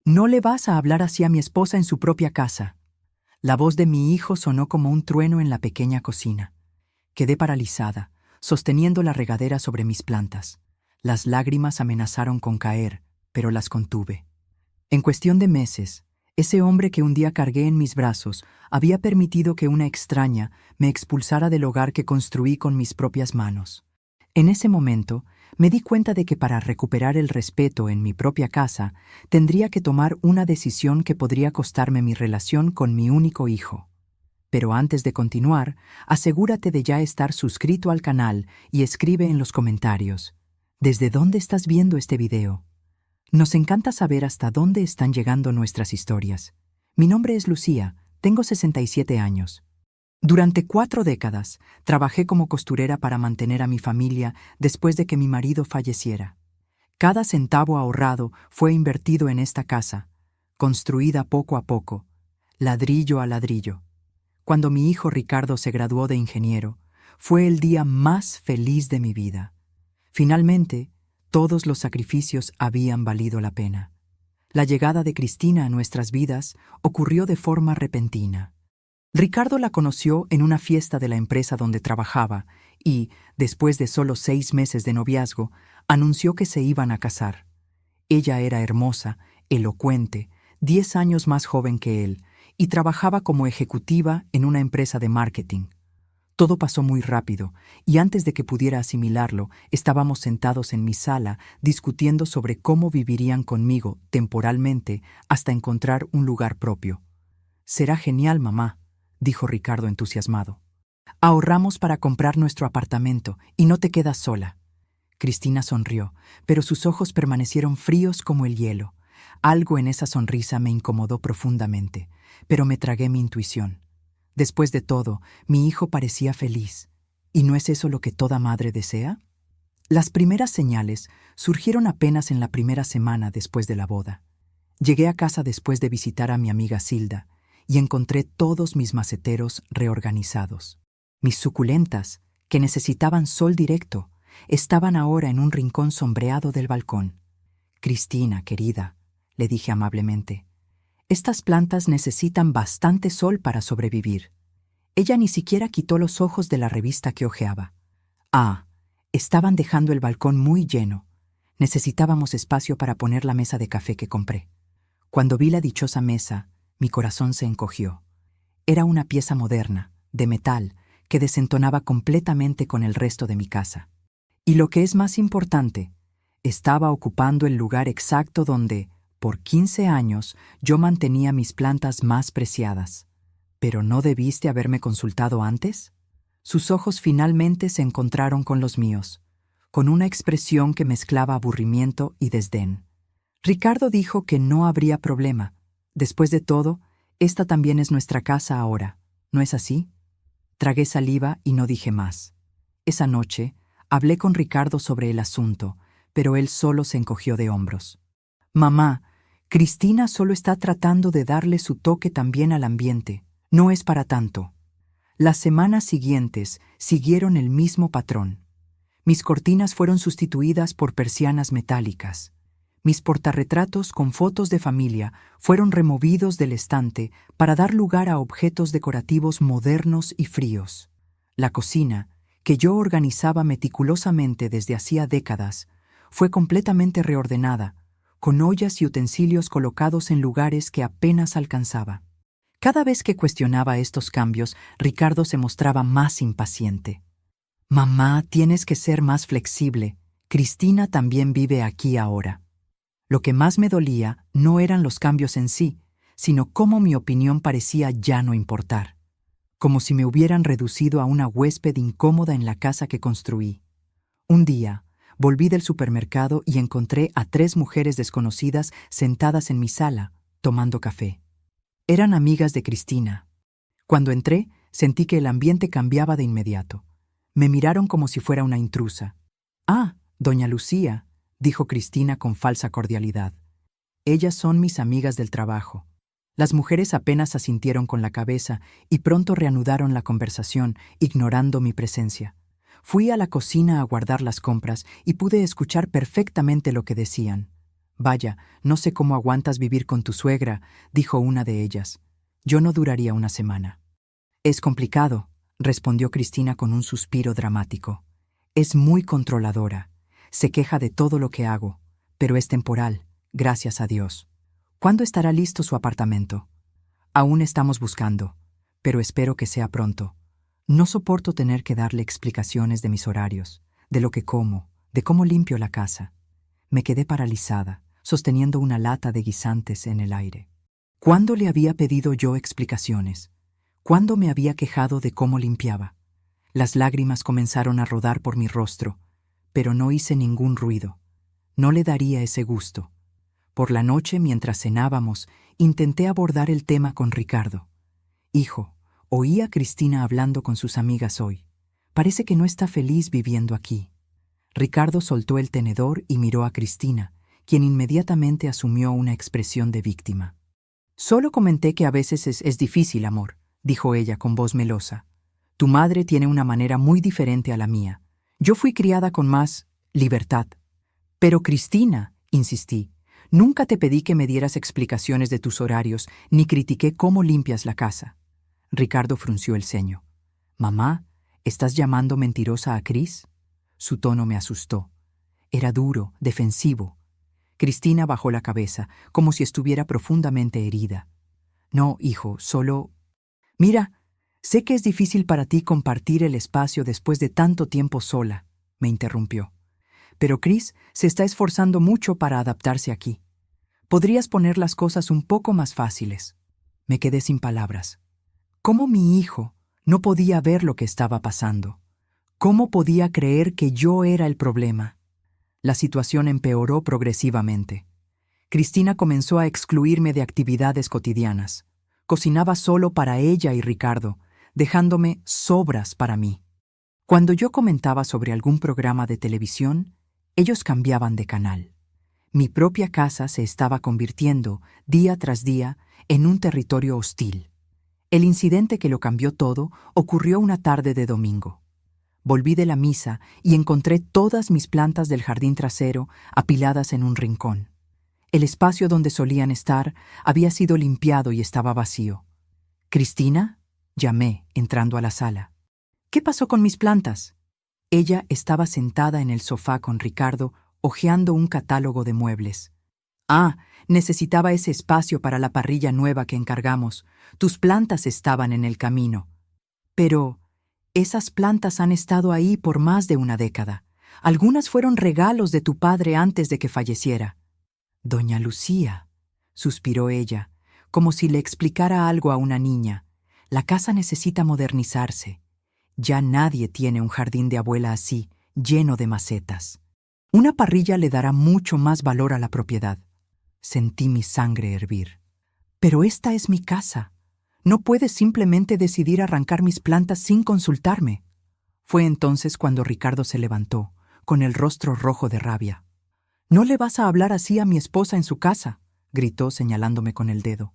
No le vas a hablar así a mi esposa en su propia casa. La voz de mi hijo sonó como un trueno en la pequeña cocina. Quedé paralizada, sosteniendo la regadera sobre mis plantas. Las lágrimas amenazaron con caer, pero las contuve. En cuestión de meses, ese hombre que un día cargué en mis brazos había permitido que una extraña me expulsara del hogar que construí con mis propias manos. En ese momento, me di cuenta de que para recuperar el respeto en mi propia casa, tendría que tomar una decisión que podría costarme mi relación con mi único hijo. Pero antes de continuar, asegúrate de ya estar suscrito al canal y escribe en los comentarios: ¿desde dónde estás viendo este video? Nos encanta saber hasta dónde están llegando nuestras historias. Mi nombre es Lucía, tengo 67 años. Durante 4 décadas, trabajé como costurera para mantener a mi familia después de que mi marido falleciera. Cada centavo ahorrado fue invertido en esta casa, construida poco a poco, ladrillo a ladrillo. Cuando mi hijo Ricardo se graduó de ingeniero, fue el día más feliz de mi vida. Finalmente, todos los sacrificios habían valido la pena. La llegada de Cristina a nuestras vidas ocurrió de forma repentina. Ricardo la conoció en una fiesta de la empresa donde trabajaba y, después de solo 6 meses de noviazgo, anunció que se iban a casar. Ella era hermosa, elocuente, 10 años más joven que él, y trabajaba como ejecutiva en una empresa de marketing. Todo pasó muy rápido, y antes de que pudiera asimilarlo, estábamos sentados en mi sala discutiendo sobre cómo vivirían conmigo temporalmente hasta encontrar un lugar propio. «Será genial, mamá», dijo Ricardo entusiasmado. «Ahorramos para comprar nuestro apartamento y no te quedas sola». Cristina sonrió, pero sus ojos permanecieron fríos como el hielo. Algo en esa sonrisa me incomodó profundamente, pero me tragué mi intuición. Después de todo, mi hijo parecía feliz. ¿Y no es eso lo que toda madre desea? Las primeras señales surgieron apenas en la primera semana después de la boda. Llegué a casa después de visitar a mi amiga Silda y encontré todos mis maceteros reorganizados. Mis suculentas, que necesitaban sol directo, estaban ahora en un rincón sombreado del balcón. «Cristina, querida», le dije amablemente, «estas plantas necesitan bastante sol para sobrevivir». Ella ni siquiera quitó los ojos de la revista que hojeaba. Estaban dejando el balcón muy lleno. Necesitábamos espacio para poner la mesa de café que compré. Cuando vi la dichosa mesa, mi corazón se encogió. Era una pieza moderna, de metal, que desentonaba completamente con el resto de mi casa. Y lo que es más importante, estaba ocupando el lugar exacto donde, por 15 años, yo mantenía mis plantas más preciadas. ¿Pero no debiste haberme consultado antes? Sus ojos finalmente se encontraron con los míos, con una expresión que mezclaba aburrimiento y desdén. Ricardo dijo que no habría problema. Después de todo, esta también es nuestra casa ahora, ¿no es así? Tragué saliva y no dije más. Esa noche, hablé con Ricardo sobre el asunto, pero él solo se encogió de hombros. «Mamá, Cristina solo está tratando de darle su toque también al ambiente. No es para tanto». Las semanas siguientes siguieron el mismo patrón. Mis cortinas fueron sustituidas por persianas metálicas. Mis portarretratos con fotos de familia fueron removidos del estante para dar lugar a objetos decorativos modernos y fríos. La cocina, que yo organizaba meticulosamente desde hacía décadas, fue completamente reordenada, con ollas y utensilios colocados en lugares que apenas alcanzaba. Cada vez que cuestionaba estos cambios, Ricardo se mostraba más impaciente. «Mamá, tienes que ser más flexible. Cristina también vive aquí ahora». Lo que más me dolía no eran los cambios en sí, sino cómo mi opinión parecía ya no importar. Como si me hubieran reducido a una huésped incómoda en la casa que construí. Un día, volví del supermercado y encontré a 3 mujeres desconocidas sentadas en mi sala, tomando café. Eran amigas de Cristina. Cuando entré, sentí que el ambiente cambiaba de inmediato. Me miraron como si fuera una intrusa. «Ah, doña Lucía», dijo Cristina con falsa cordialidad. «Ellas son mis amigas del trabajo». Las mujeres apenas asintieron con la cabeza y pronto reanudaron la conversación, ignorando mi presencia. Fui a la cocina a guardar las compras y pude escuchar perfectamente lo que decían. Vaya, no sé cómo aguantas vivir con tu suegra, dijo una de ellas. Yo no duraría una semana. Es complicado, respondió Cristina con un suspiro dramático. Es muy controladora. Se queja de todo lo que hago, pero es temporal, gracias a Dios. ¿Cuándo estará listo su apartamento? Aún estamos buscando, pero espero que sea pronto. No soporto tener que darle explicaciones de mis horarios, de lo que como, de cómo limpio la casa. Me quedé paralizada, sosteniendo una lata de guisantes en el aire. ¿Cuándo le había pedido yo explicaciones? ¿Cuándo me había quejado de cómo limpiaba? Las lágrimas comenzaron a rodar por mi rostro, pero no hice ningún ruido. No le daría ese gusto. Por la noche, mientras cenábamos, intenté abordar el tema con Ricardo. Hijo, oí a Cristina hablando con sus amigas hoy. Parece que no está feliz viviendo aquí. Ricardo soltó el tenedor y miró a Cristina, quien inmediatamente asumió una expresión de víctima. Solo comenté que a veces es difícil, amor, dijo ella con voz melosa. Tu madre tiene una manera muy diferente a la mía. Yo fui criada con más libertad. Pero Cristina, insistí, nunca te pedí que me dieras explicaciones de tus horarios, ni critiqué cómo limpias la casa. Ricardo frunció el ceño. Mamá, ¿estás llamando mentirosa a Cris? Su tono me asustó. Era duro, defensivo. Cristina bajó la cabeza, como si estuviera profundamente herida. No, hijo, solo... Mira, sé que es difícil para ti compartir el espacio después de tanto tiempo sola, me interrumpió. Pero Cris se está esforzando mucho para adaptarse aquí. Podrías poner las cosas un poco más fáciles. Me quedé sin palabras. ¿Cómo mi hijo no podía ver lo que estaba pasando? ¿Cómo podía creer que yo era el problema? La situación empeoró progresivamente. Cristina comenzó a excluirme de actividades cotidianas. Cocinaba solo para ella y Ricardo, dejándome sobras para mí. Cuando yo comentaba sobre algún programa de televisión, ellos cambiaban de canal. Mi propia casa se estaba convirtiendo, día tras día, en un territorio hostil. El incidente que lo cambió todo ocurrió una tarde de domingo. Volví de la misa y encontré todas mis plantas del jardín trasero apiladas en un rincón. El espacio donde solían estar había sido limpiado y estaba vacío. «¿Cristina?», llamé, entrando a la sala. «¿Qué pasó con mis plantas?». Ella estaba sentada en el sofá con Ricardo, hojeando un catálogo de muebles. «Ah, necesitaba ese espacio para la parrilla nueva que encargamos. Tus plantas estaban en el camino». «Pero esas plantas han estado ahí por más de una década. Algunas fueron regalos de tu padre antes de que falleciera». «Doña Lucía», suspiró ella, como si le explicara algo a una niña. «La casa necesita modernizarse. Ya nadie tiene un jardín de abuela así, lleno de macetas. Una parrilla le dará mucho más valor a la propiedad». Sentí mi sangre hervir. «Pero esta es mi casa. No puedes simplemente decidir arrancar mis plantas sin consultarme». Fue entonces cuando Ricardo se levantó, con el rostro rojo de rabia. «No le vas a hablar así a mi esposa en su casa», gritó señalándome con el dedo.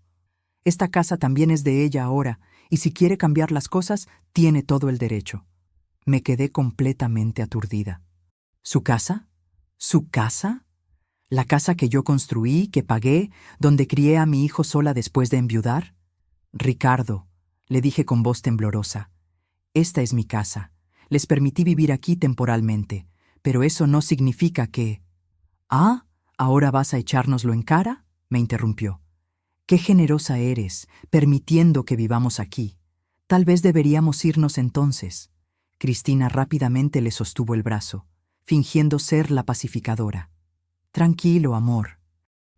«Esta casa también es de ella ahora, y si quiere cambiar las cosas, tiene todo el derecho». Me quedé completamente aturdida. ¿Su casa? ¿Su casa? ¿La casa que yo construí, que pagué, donde crié a mi hijo sola después de enviudar? «Ricardo», le dije con voz temblorosa, «esta es mi casa. Les permití vivir aquí temporalmente, pero eso no significa que...» «Ah, ¿ahora vas a echárnoslo en cara?», me interrumpió. «Qué generosa eres, permitiendo que vivamos aquí. Tal vez deberíamos irnos entonces». Cristina rápidamente le sostuvo el brazo, fingiendo ser la pacificadora. «Tranquilo, amor.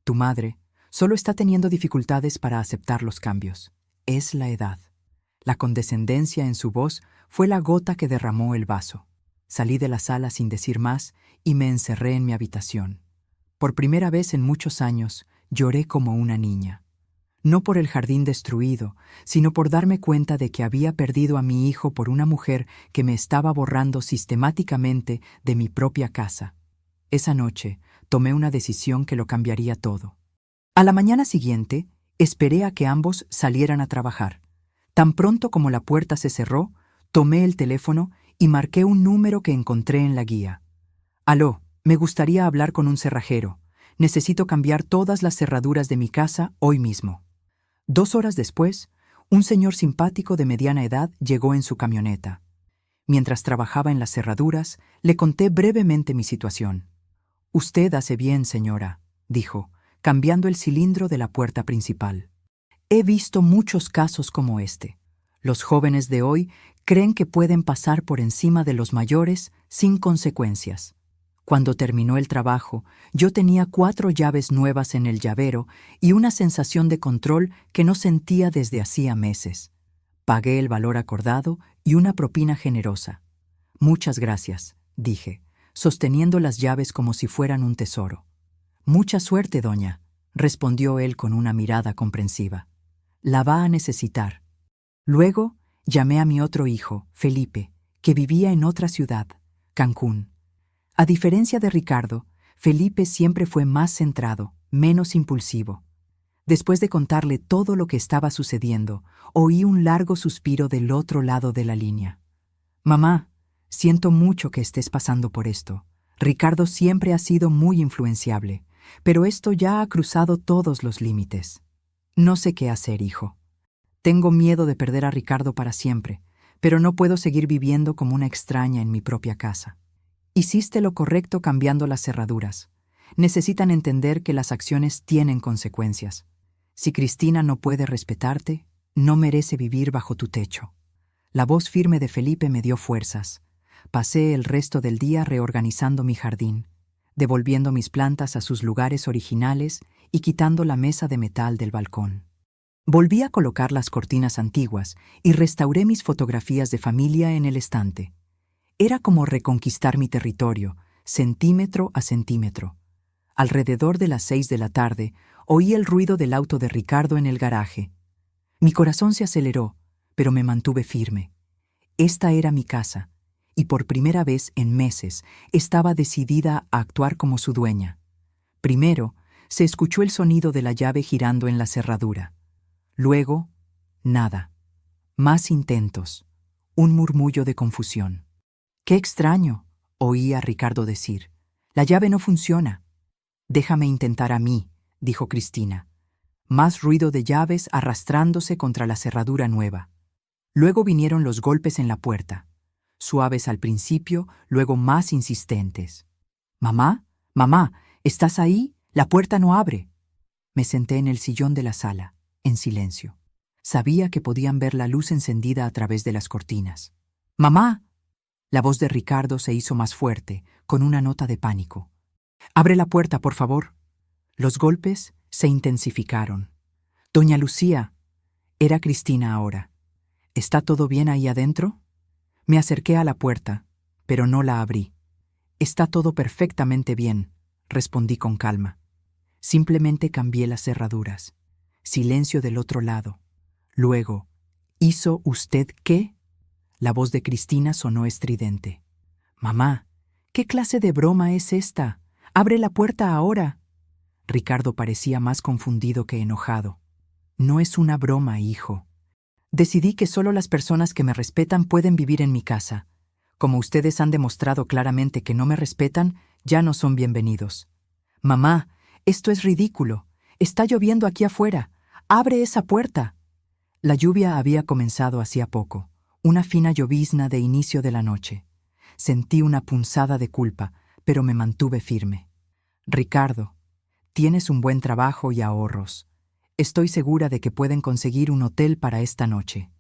Tu madre solo está teniendo dificultades para aceptar los cambios. Es la edad». La condescendencia en su voz fue la gota que derramó el vaso. Salí de la sala sin decir más y me encerré en mi habitación. Por primera vez en muchos años, lloré como una niña. No por el jardín destruido, sino por darme cuenta de que había perdido a mi hijo por una mujer que me estaba borrando sistemáticamente de mi propia casa. Esa noche tomé una decisión que lo cambiaría todo. A la mañana siguiente, esperé a que ambos salieran a trabajar. Tan pronto como la puerta se cerró, tomé el teléfono y marqué un número que encontré en la guía. «Aló, me gustaría hablar con un cerrajero. Necesito cambiar todas las cerraduras de mi casa hoy mismo. 2 horas después, un señor simpático de mediana edad llegó en su camioneta. Mientras trabajaba en las cerraduras, le conté brevemente mi situación. «Usted hace bien, señora», dijo, cambiando el cilindro de la puerta principal. «He visto muchos casos como este. Los jóvenes de hoy creen que pueden pasar por encima de los mayores sin consecuencias. Cuando terminó el trabajo, yo tenía 4 llaves nuevas en el llavero y una sensación de control que no sentía desde hacía meses. Pagué el valor acordado y una propina generosa. «Muchas gracias», dije, sosteniendo las llaves como si fueran un tesoro. «Mucha suerte, doña», respondió él con una mirada comprensiva. «La va a necesitar». Luego llamé a mi otro hijo, Felipe, que vivía en otra ciudad, Cancún. A diferencia de Ricardo, Felipe siempre fue más centrado, menos impulsivo. Después de contarle todo lo que estaba sucediendo, oí un largo suspiro del otro lado de la línea. «Mamá, siento mucho que estés pasando por esto. Ricardo siempre ha sido muy influenciable, pero esto ya ha cruzado todos los límites. No sé qué hacer, hijo. Tengo miedo de perder a Ricardo para siempre, pero no puedo seguir viviendo como una extraña en mi propia casa. Hiciste lo correcto cambiando las cerraduras. Necesitan entender que las acciones tienen consecuencias. Si Cristina no puede respetarte, no merece vivir bajo tu techo». La voz firme de Felipe me dio fuerzas. Pasé el resto del día reorganizando mi jardín, devolviendo mis plantas a sus lugares originales y quitando la mesa de metal del balcón. Volví a colocar las cortinas antiguas y restauré mis fotografías de familia en el estante. Era como reconquistar mi territorio, centímetro a centímetro. Alrededor de las 6 de la tarde, oí el ruido del auto de Ricardo en el garaje. Mi corazón se aceleró, pero me mantuve firme. Esta era mi casa, y por primera vez en meses estaba decidida a actuar como su dueña. Primero, se escuchó el sonido de la llave girando en la cerradura. Luego, nada. Más intentos. Un murmullo de confusión. «Qué extraño», oí a Ricardo decir. «La llave no funciona». «Déjame intentar a mí», dijo Cristina. Más ruido de llaves arrastrándose contra la cerradura nueva. Luego vinieron los golpes en la puerta, suaves al principio, luego más insistentes. «Mamá, mamá, ¿estás ahí? La puerta no abre». Me senté en el sillón de la sala, en silencio. Sabía que podían ver la luz encendida a través de las cortinas. «¡Mamá!». La voz de Ricardo se hizo más fuerte, con una nota de pánico. «Abre la puerta, por favor». Los golpes se intensificaron. «Doña Lucía». Era Cristina ahora. «¿Está todo bien ahí adentro?». Me acerqué a la puerta, pero no la abrí. «Está todo perfectamente bien», respondí con calma. Simplemente cambié las cerraduras. Silencio del otro lado. Luego, «¿Hizo usted qué?». La voz de Cristina sonó estridente. «Mamá, ¿qué clase de broma es esta? ¡Abre la puerta ahora!». Ricardo parecía más confundido que enojado. «No es una broma, hijo. Decidí que solo las personas que me respetan pueden vivir en mi casa. Como ustedes han demostrado claramente que no me respetan, ya no son bienvenidos. Mamá, esto es ridículo. Está lloviendo aquí afuera. ¡Abre esa puerta!». La lluvia había comenzado hacía poco, una fina llovizna de inicio de la noche. Sentí una punzada de culpa, pero me mantuve firme. «Ricardo, tienes un buen trabajo y ahorros. Estoy segura de que pueden conseguir un hotel para esta noche.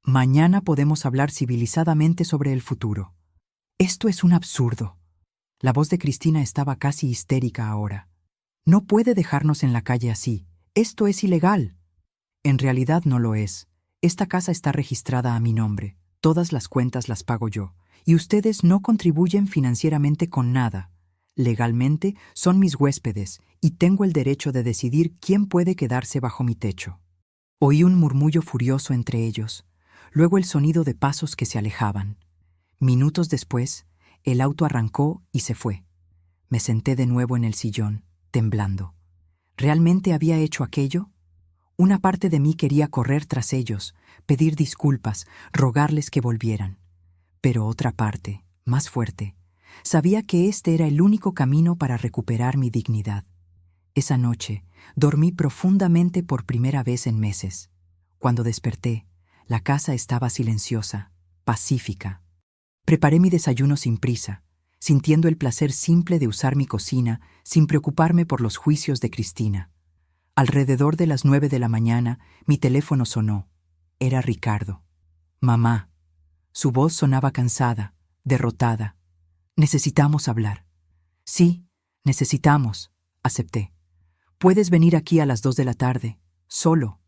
Mañana podemos hablar civilizadamente sobre el futuro». «Esto es un absurdo». La voz de Cristina estaba casi histérica ahora. «No puede dejarnos en la calle así. Esto es ilegal». «En realidad no lo es. Esta casa está registrada a mi nombre. Todas las cuentas las pago yo. Y ustedes no contribuyen financieramente con nada. Legalmente son mis huéspedes y tengo el derecho de decidir quién puede quedarse bajo mi techo». Oí un murmullo furioso entre ellos, luego el sonido de pasos que se alejaban. Minutos después, el auto arrancó y se fue. Me senté de nuevo en el sillón, temblando. ¿Realmente había hecho aquello? Una parte de mí quería correr tras ellos, pedir disculpas, rogarles que volvieran. Pero otra parte, más fuerte, sabía que este era el único camino para recuperar mi dignidad. Esa noche, dormí profundamente por primera vez en meses. Cuando desperté, la casa estaba silenciosa, pacífica. Preparé mi desayuno sin prisa, sintiendo el placer simple de usar mi cocina sin preocuparme por los juicios de Cristina. Alrededor de las 9 de la mañana, mi teléfono sonó. Era Ricardo. Mamá. Su voz sonaba cansada, derrotada. Necesitamos hablar. Sí, necesitamos, acepté. Puedes venir aquí a las 2 de la tarde, solo.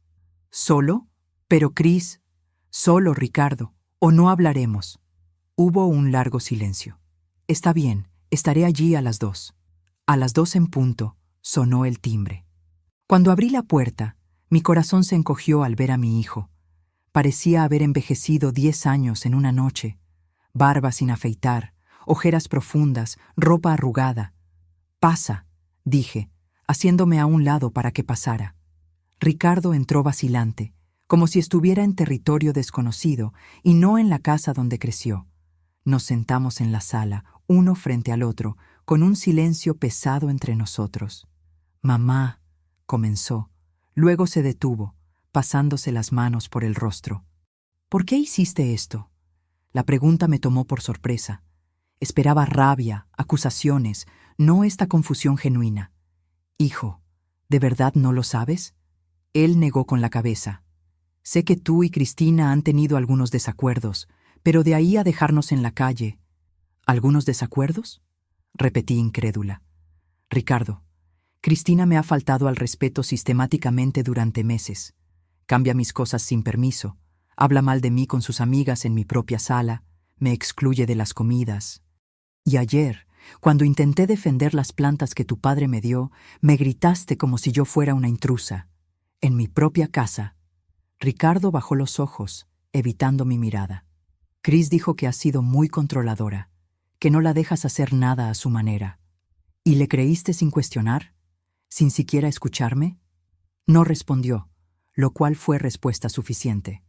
¿Solo? Pero Cris, solo, Ricardo, o no hablaremos. Hubo un largo silencio. Está bien, estaré allí a las 2. A las 2 en punto, sonó el timbre. Cuando abrí la puerta, mi corazón se encogió al ver a mi hijo. Parecía haber envejecido 10 años en una noche. Barba sin afeitar, ojeras profundas, ropa arrugada. Pasa, dije, haciéndome a un lado para que pasara. Ricardo entró vacilante, como si estuviera en territorio desconocido y no en la casa donde creció. Nos sentamos en la sala, uno frente al otro, con un silencio pesado entre nosotros. Mamá, comenzó. Luego se detuvo, pasándose las manos por el rostro. ¿Por qué hiciste esto? La pregunta me tomó por sorpresa. Esperaba rabia, acusaciones, no esta confusión genuina. Hijo, ¿de verdad no lo sabes? Él negó con la cabeza. Sé que tú y Cristina han tenido algunos desacuerdos, pero de ahí a dejarnos en la calle. ¿Algunos desacuerdos? Repetí incrédula. Ricardo, Cristina me ha faltado al respeto sistemáticamente durante meses. Cambia mis cosas sin permiso, habla mal de mí con sus amigas en mi propia sala, me excluye de las comidas. Y ayer, cuando intenté defender las plantas que tu padre me dio, me gritaste como si yo fuera una intrusa. En mi propia casa. Ricardo bajó los ojos, evitando mi mirada. Cris dijo que has sido muy controladora, que no la dejas hacer nada a su manera. ¿Y le creíste sin cuestionar? ¿Sin siquiera escucharme? No respondió, lo cual fue respuesta suficiente.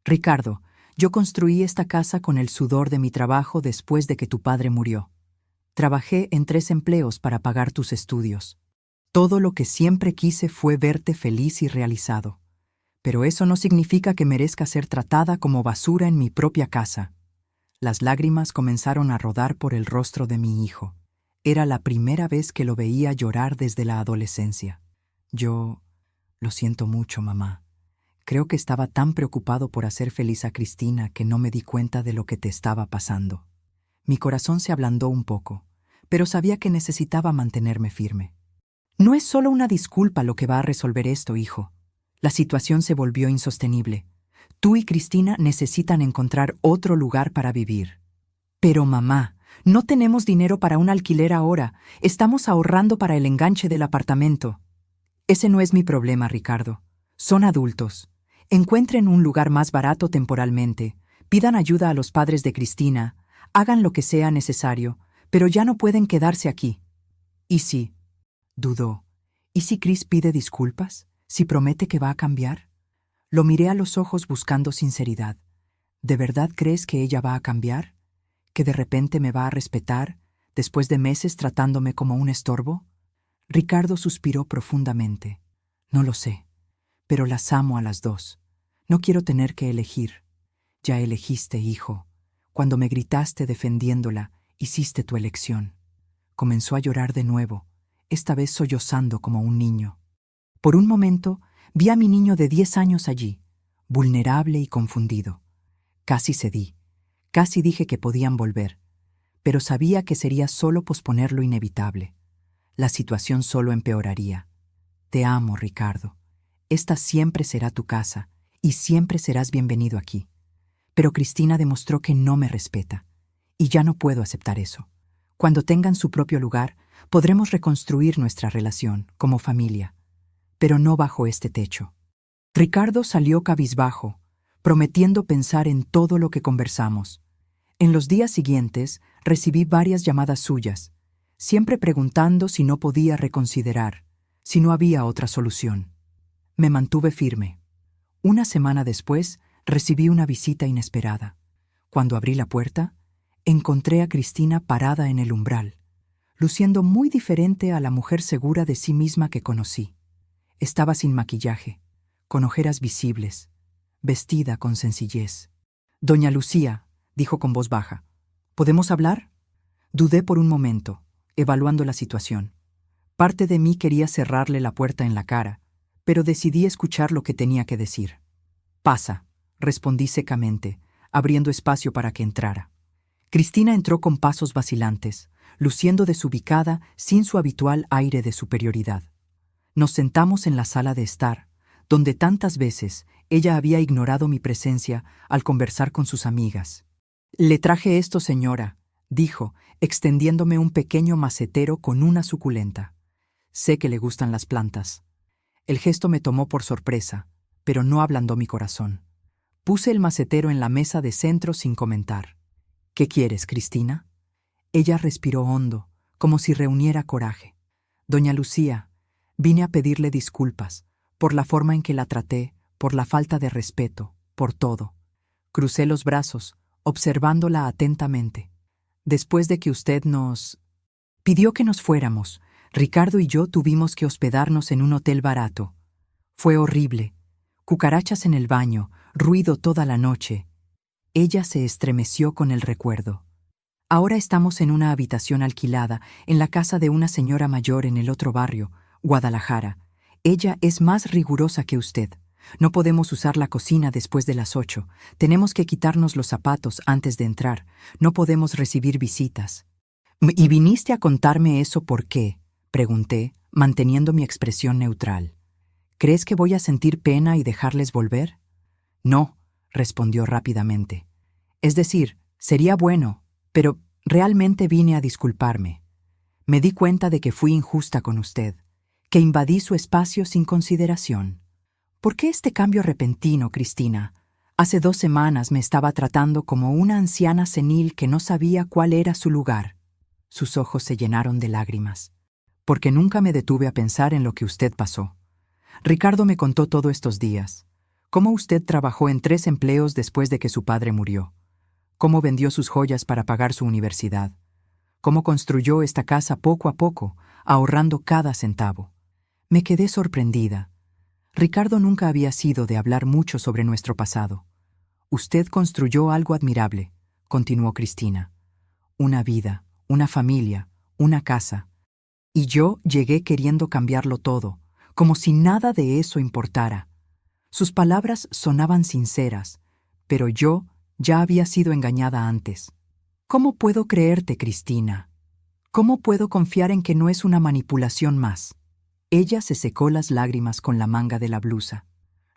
Ricardo, yo construí esta casa con el sudor de mi trabajo después de que tu padre murió. Trabajé en 3 empleos para pagar tus estudios. Todo lo que siempre quise fue verte feliz y realizado. Pero eso no significa que merezca ser tratada como basura en mi propia casa. Las lágrimas comenzaron a rodar por el rostro de mi hijo. Era la primera vez que lo veía llorar desde la adolescencia. Yo... Lo siento mucho, mamá. Creo que estaba tan preocupado por hacer feliz a Cristina que no me di cuenta de lo que te estaba pasando. Mi corazón se ablandó un poco, pero sabía que necesitaba mantenerme firme. No es solo una disculpa lo que va a resolver esto, hijo. La situación se volvió insostenible. Tú y Cristina necesitan encontrar otro lugar para vivir. Pero mamá, no tenemos dinero para un alquiler ahora. Estamos ahorrando para el enganche del apartamento. Ese no es mi problema, Ricardo. Son adultos. Encuentren un lugar más barato temporalmente. Pidan ayuda a los padres de Cristina. Hagan lo que sea necesario, pero ya no pueden quedarse aquí. ¿Y si? Dudó. ¿Y si Cris pide disculpas? ¿Si promete que va a cambiar? Lo miré a los ojos buscando sinceridad. ¿De verdad crees que ella va a cambiar? ¿Que de repente me va a respetar, después de meses tratándome como un estorbo? Ricardo suspiró profundamente. No lo sé, pero las amo a las 2. No quiero tener que elegir. Ya elegiste, hijo. Cuando me gritaste defendiéndola, hiciste tu elección. Comenzó a llorar de nuevo, esta vez sollozando como un niño. Por un momento, vi a mi niño de 10 años allí, vulnerable y confundido. Casi cedí, casi dije que podían volver, pero sabía que sería solo posponer lo inevitable. La situación solo empeoraría. Te amo, Ricardo. Esta siempre será tu casa y siempre serás bienvenido aquí. Pero Cristina demostró que no me respeta, y ya no puedo aceptar eso. Cuando tengan su propio lugar, podremos reconstruir nuestra relación como familia, pero no bajo este techo. Ricardo salió cabizbajo, prometiendo pensar en todo lo que conversamos. En los días siguientes recibí varias llamadas suyas, siempre preguntando si no podía reconsiderar, si no había otra solución. Me mantuve firme. Una semana después, recibí una visita inesperada. Cuando abrí la puerta, encontré a Cristina parada en el umbral. luciendo muy diferente a la mujer segura de sí misma que conocí. Estaba sin maquillaje, con ojeras visibles, vestida con sencillez. «Doña Lucía», dijo con voz baja, «¿podemos hablar?» Dudé por un momento, evaluando la situación. Parte de mí quería cerrarle la puerta en la cara, pero decidí escuchar lo que tenía que decir. «Pasa», respondí secamente, abriendo espacio para que entrara. Cristina entró con pasos vacilantes, luciendo desubicada sin su habitual aire de superioridad. Nos sentamos en la sala de estar, donde tantas veces ella había ignorado mi presencia al conversar con sus amigas. «Le traje esto, señora», dijo, extendiéndome un pequeño macetero con una suculenta. «Sé que le gustan las plantas». El gesto me tomó por sorpresa, pero no ablandó mi corazón. Puse el macetero en la mesa de centro sin comentar. «¿Qué quieres, Cristina?» Ella respiró hondo, como si reuniera coraje. «Doña Lucía, vine a pedirle disculpas, por la forma en que la traté, por la falta de respeto, por todo». Crucé los brazos, observándola atentamente. «Después de que usted nos pidió que nos fuéramos, Ricardo y yo tuvimos que hospedarnos en un hotel barato. Fue horrible. Cucarachas en el baño, ruido toda la noche». Ella se estremeció con el recuerdo. «Ahora estamos en una habitación alquilada, en la casa de una señora mayor en el otro barrio, Guadalajara. Ella es más rigurosa que usted. No podemos usar la cocina después de las 8. Tenemos que quitarnos los zapatos antes de entrar. No podemos recibir visitas». «¿Y viniste a contarme eso por qué?», pregunté, manteniendo mi expresión neutral. «¿Crees que voy a sentir pena y dejarles volver?» «No», respondió rápidamente. «Es decir, sería bueno, pero realmente vine a disculparme. Me di cuenta de que fui injusta con usted, que invadí su espacio sin consideración». «¿Por qué este cambio repentino, Cristina? Hace 2 semanas me estaba tratando como una anciana senil que no sabía cuál era su lugar». Sus ojos se llenaron de lágrimas. «Porque nunca me detuve a pensar en lo que usted pasó. Ricardo me contó todo estos días. Cómo usted trabajó en 3 empleos después de que su padre murió. Cómo vendió sus joyas para pagar su universidad. Cómo construyó esta casa poco a poco, ahorrando cada centavo. Me quedé sorprendida. Ricardo nunca había sido de hablar mucho sobre nuestro pasado. Usted construyó algo admirable», continuó Cristina. «Una vida, una familia, una casa. Y yo llegué queriendo cambiarlo todo, como si nada de eso importara». Sus palabras sonaban sinceras, pero yo ya había sido engañada antes. «¿Cómo puedo creerte, Cristina? ¿Cómo puedo confiar en que no es una manipulación más?» Ella se secó las lágrimas con la manga de la blusa.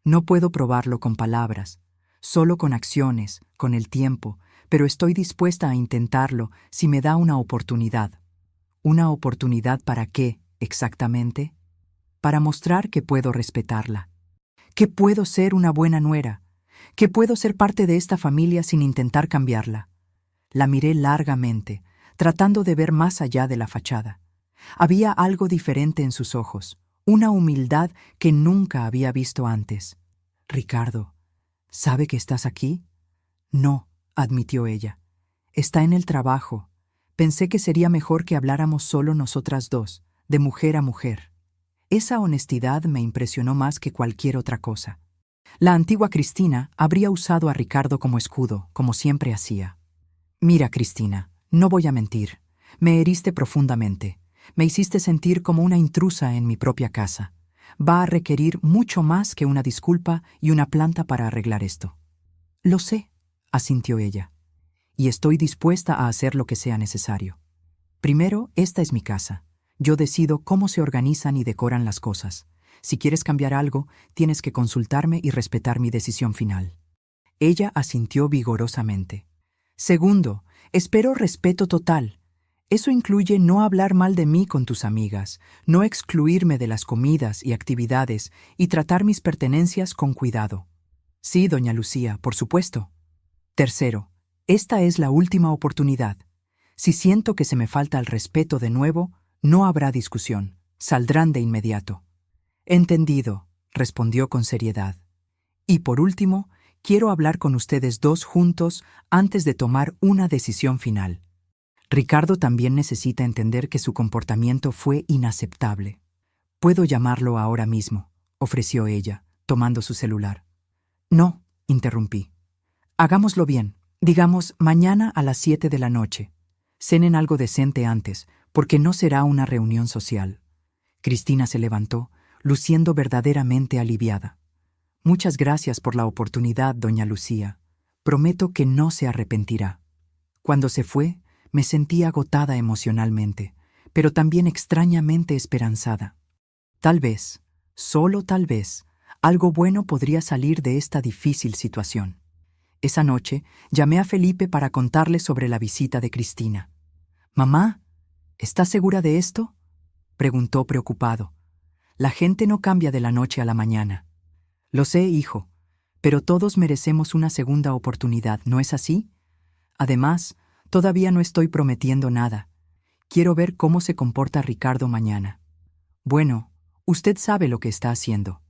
«No puedo probarlo con palabras, solo con acciones, con el tiempo, pero estoy dispuesta a intentarlo si me da una oportunidad». «¿Una oportunidad para qué, exactamente?» «Para mostrar que puedo respetarla, que puedo ser una buena nuera, que puedo ser parte de esta familia sin intentar cambiarla». La miré largamente, tratando de ver más allá de la fachada. Había algo diferente en sus ojos, una humildad que nunca había visto antes. «Ricardo, ¿sabe que estás aquí?» «No», admitió ella. «Está en el trabajo. Pensé que sería mejor que habláramos solo nosotras dos, de mujer a mujer». Esa honestidad me impresionó más que cualquier otra cosa. La antigua Cristina habría usado a Ricardo como escudo, como siempre hacía. «Mira, Cristina, no voy a mentir. Me heriste profundamente. Me hiciste sentir como una intrusa en mi propia casa. Va a requerir mucho más que una disculpa y una planta para arreglar esto». «Lo sé», asintió ella, «y estoy dispuesta a hacer lo que sea necesario. Primero, esta es mi casa. Yo decido cómo se organizan y decoran las cosas. Si quieres cambiar algo, tienes que consultarme y respetar mi decisión final». Ella asintió vigorosamente. «Segundo, espero respeto total. Eso incluye no hablar mal de mí con tus amigas, no excluirme de las comidas y actividades y tratar mis pertenencias con cuidado». «Sí, doña Lucía, por supuesto». «Tercero, esta es la última oportunidad. Si siento que se me falta el respeto de nuevo, no habrá discusión. Saldrán de inmediato». «Entendido», respondió con seriedad. «Y por último, quiero hablar con ustedes dos juntos antes de tomar una decisión final». Ricardo también necesita entender que su comportamiento fue inaceptable. «Puedo llamarlo ahora mismo», ofreció ella, tomando su celular. «No», interrumpí. «Hagámoslo bien. Digamos, mañana a las 7 de la noche. Cenen algo decente antes, porque no será una reunión social». Cristina se levantó, luciendo verdaderamente aliviada. «Muchas gracias por la oportunidad, doña Lucía. Prometo que no se arrepentirá». Cuando se fue, me sentí agotada emocionalmente, pero también extrañamente esperanzada. Tal vez, solo tal vez, algo bueno podría salir de esta difícil situación. Esa noche llamé a Felipe para contarle sobre la visita de Cristina. «Mamá, ¿estás segura de esto?», preguntó preocupado. «La gente no cambia de la noche a la mañana». «Lo sé, hijo, pero todos merecemos una segunda oportunidad, ¿no es así? Además, todavía no estoy prometiendo nada. Quiero ver cómo se comporta Ricardo mañana». «Bueno, usted sabe lo que está haciendo.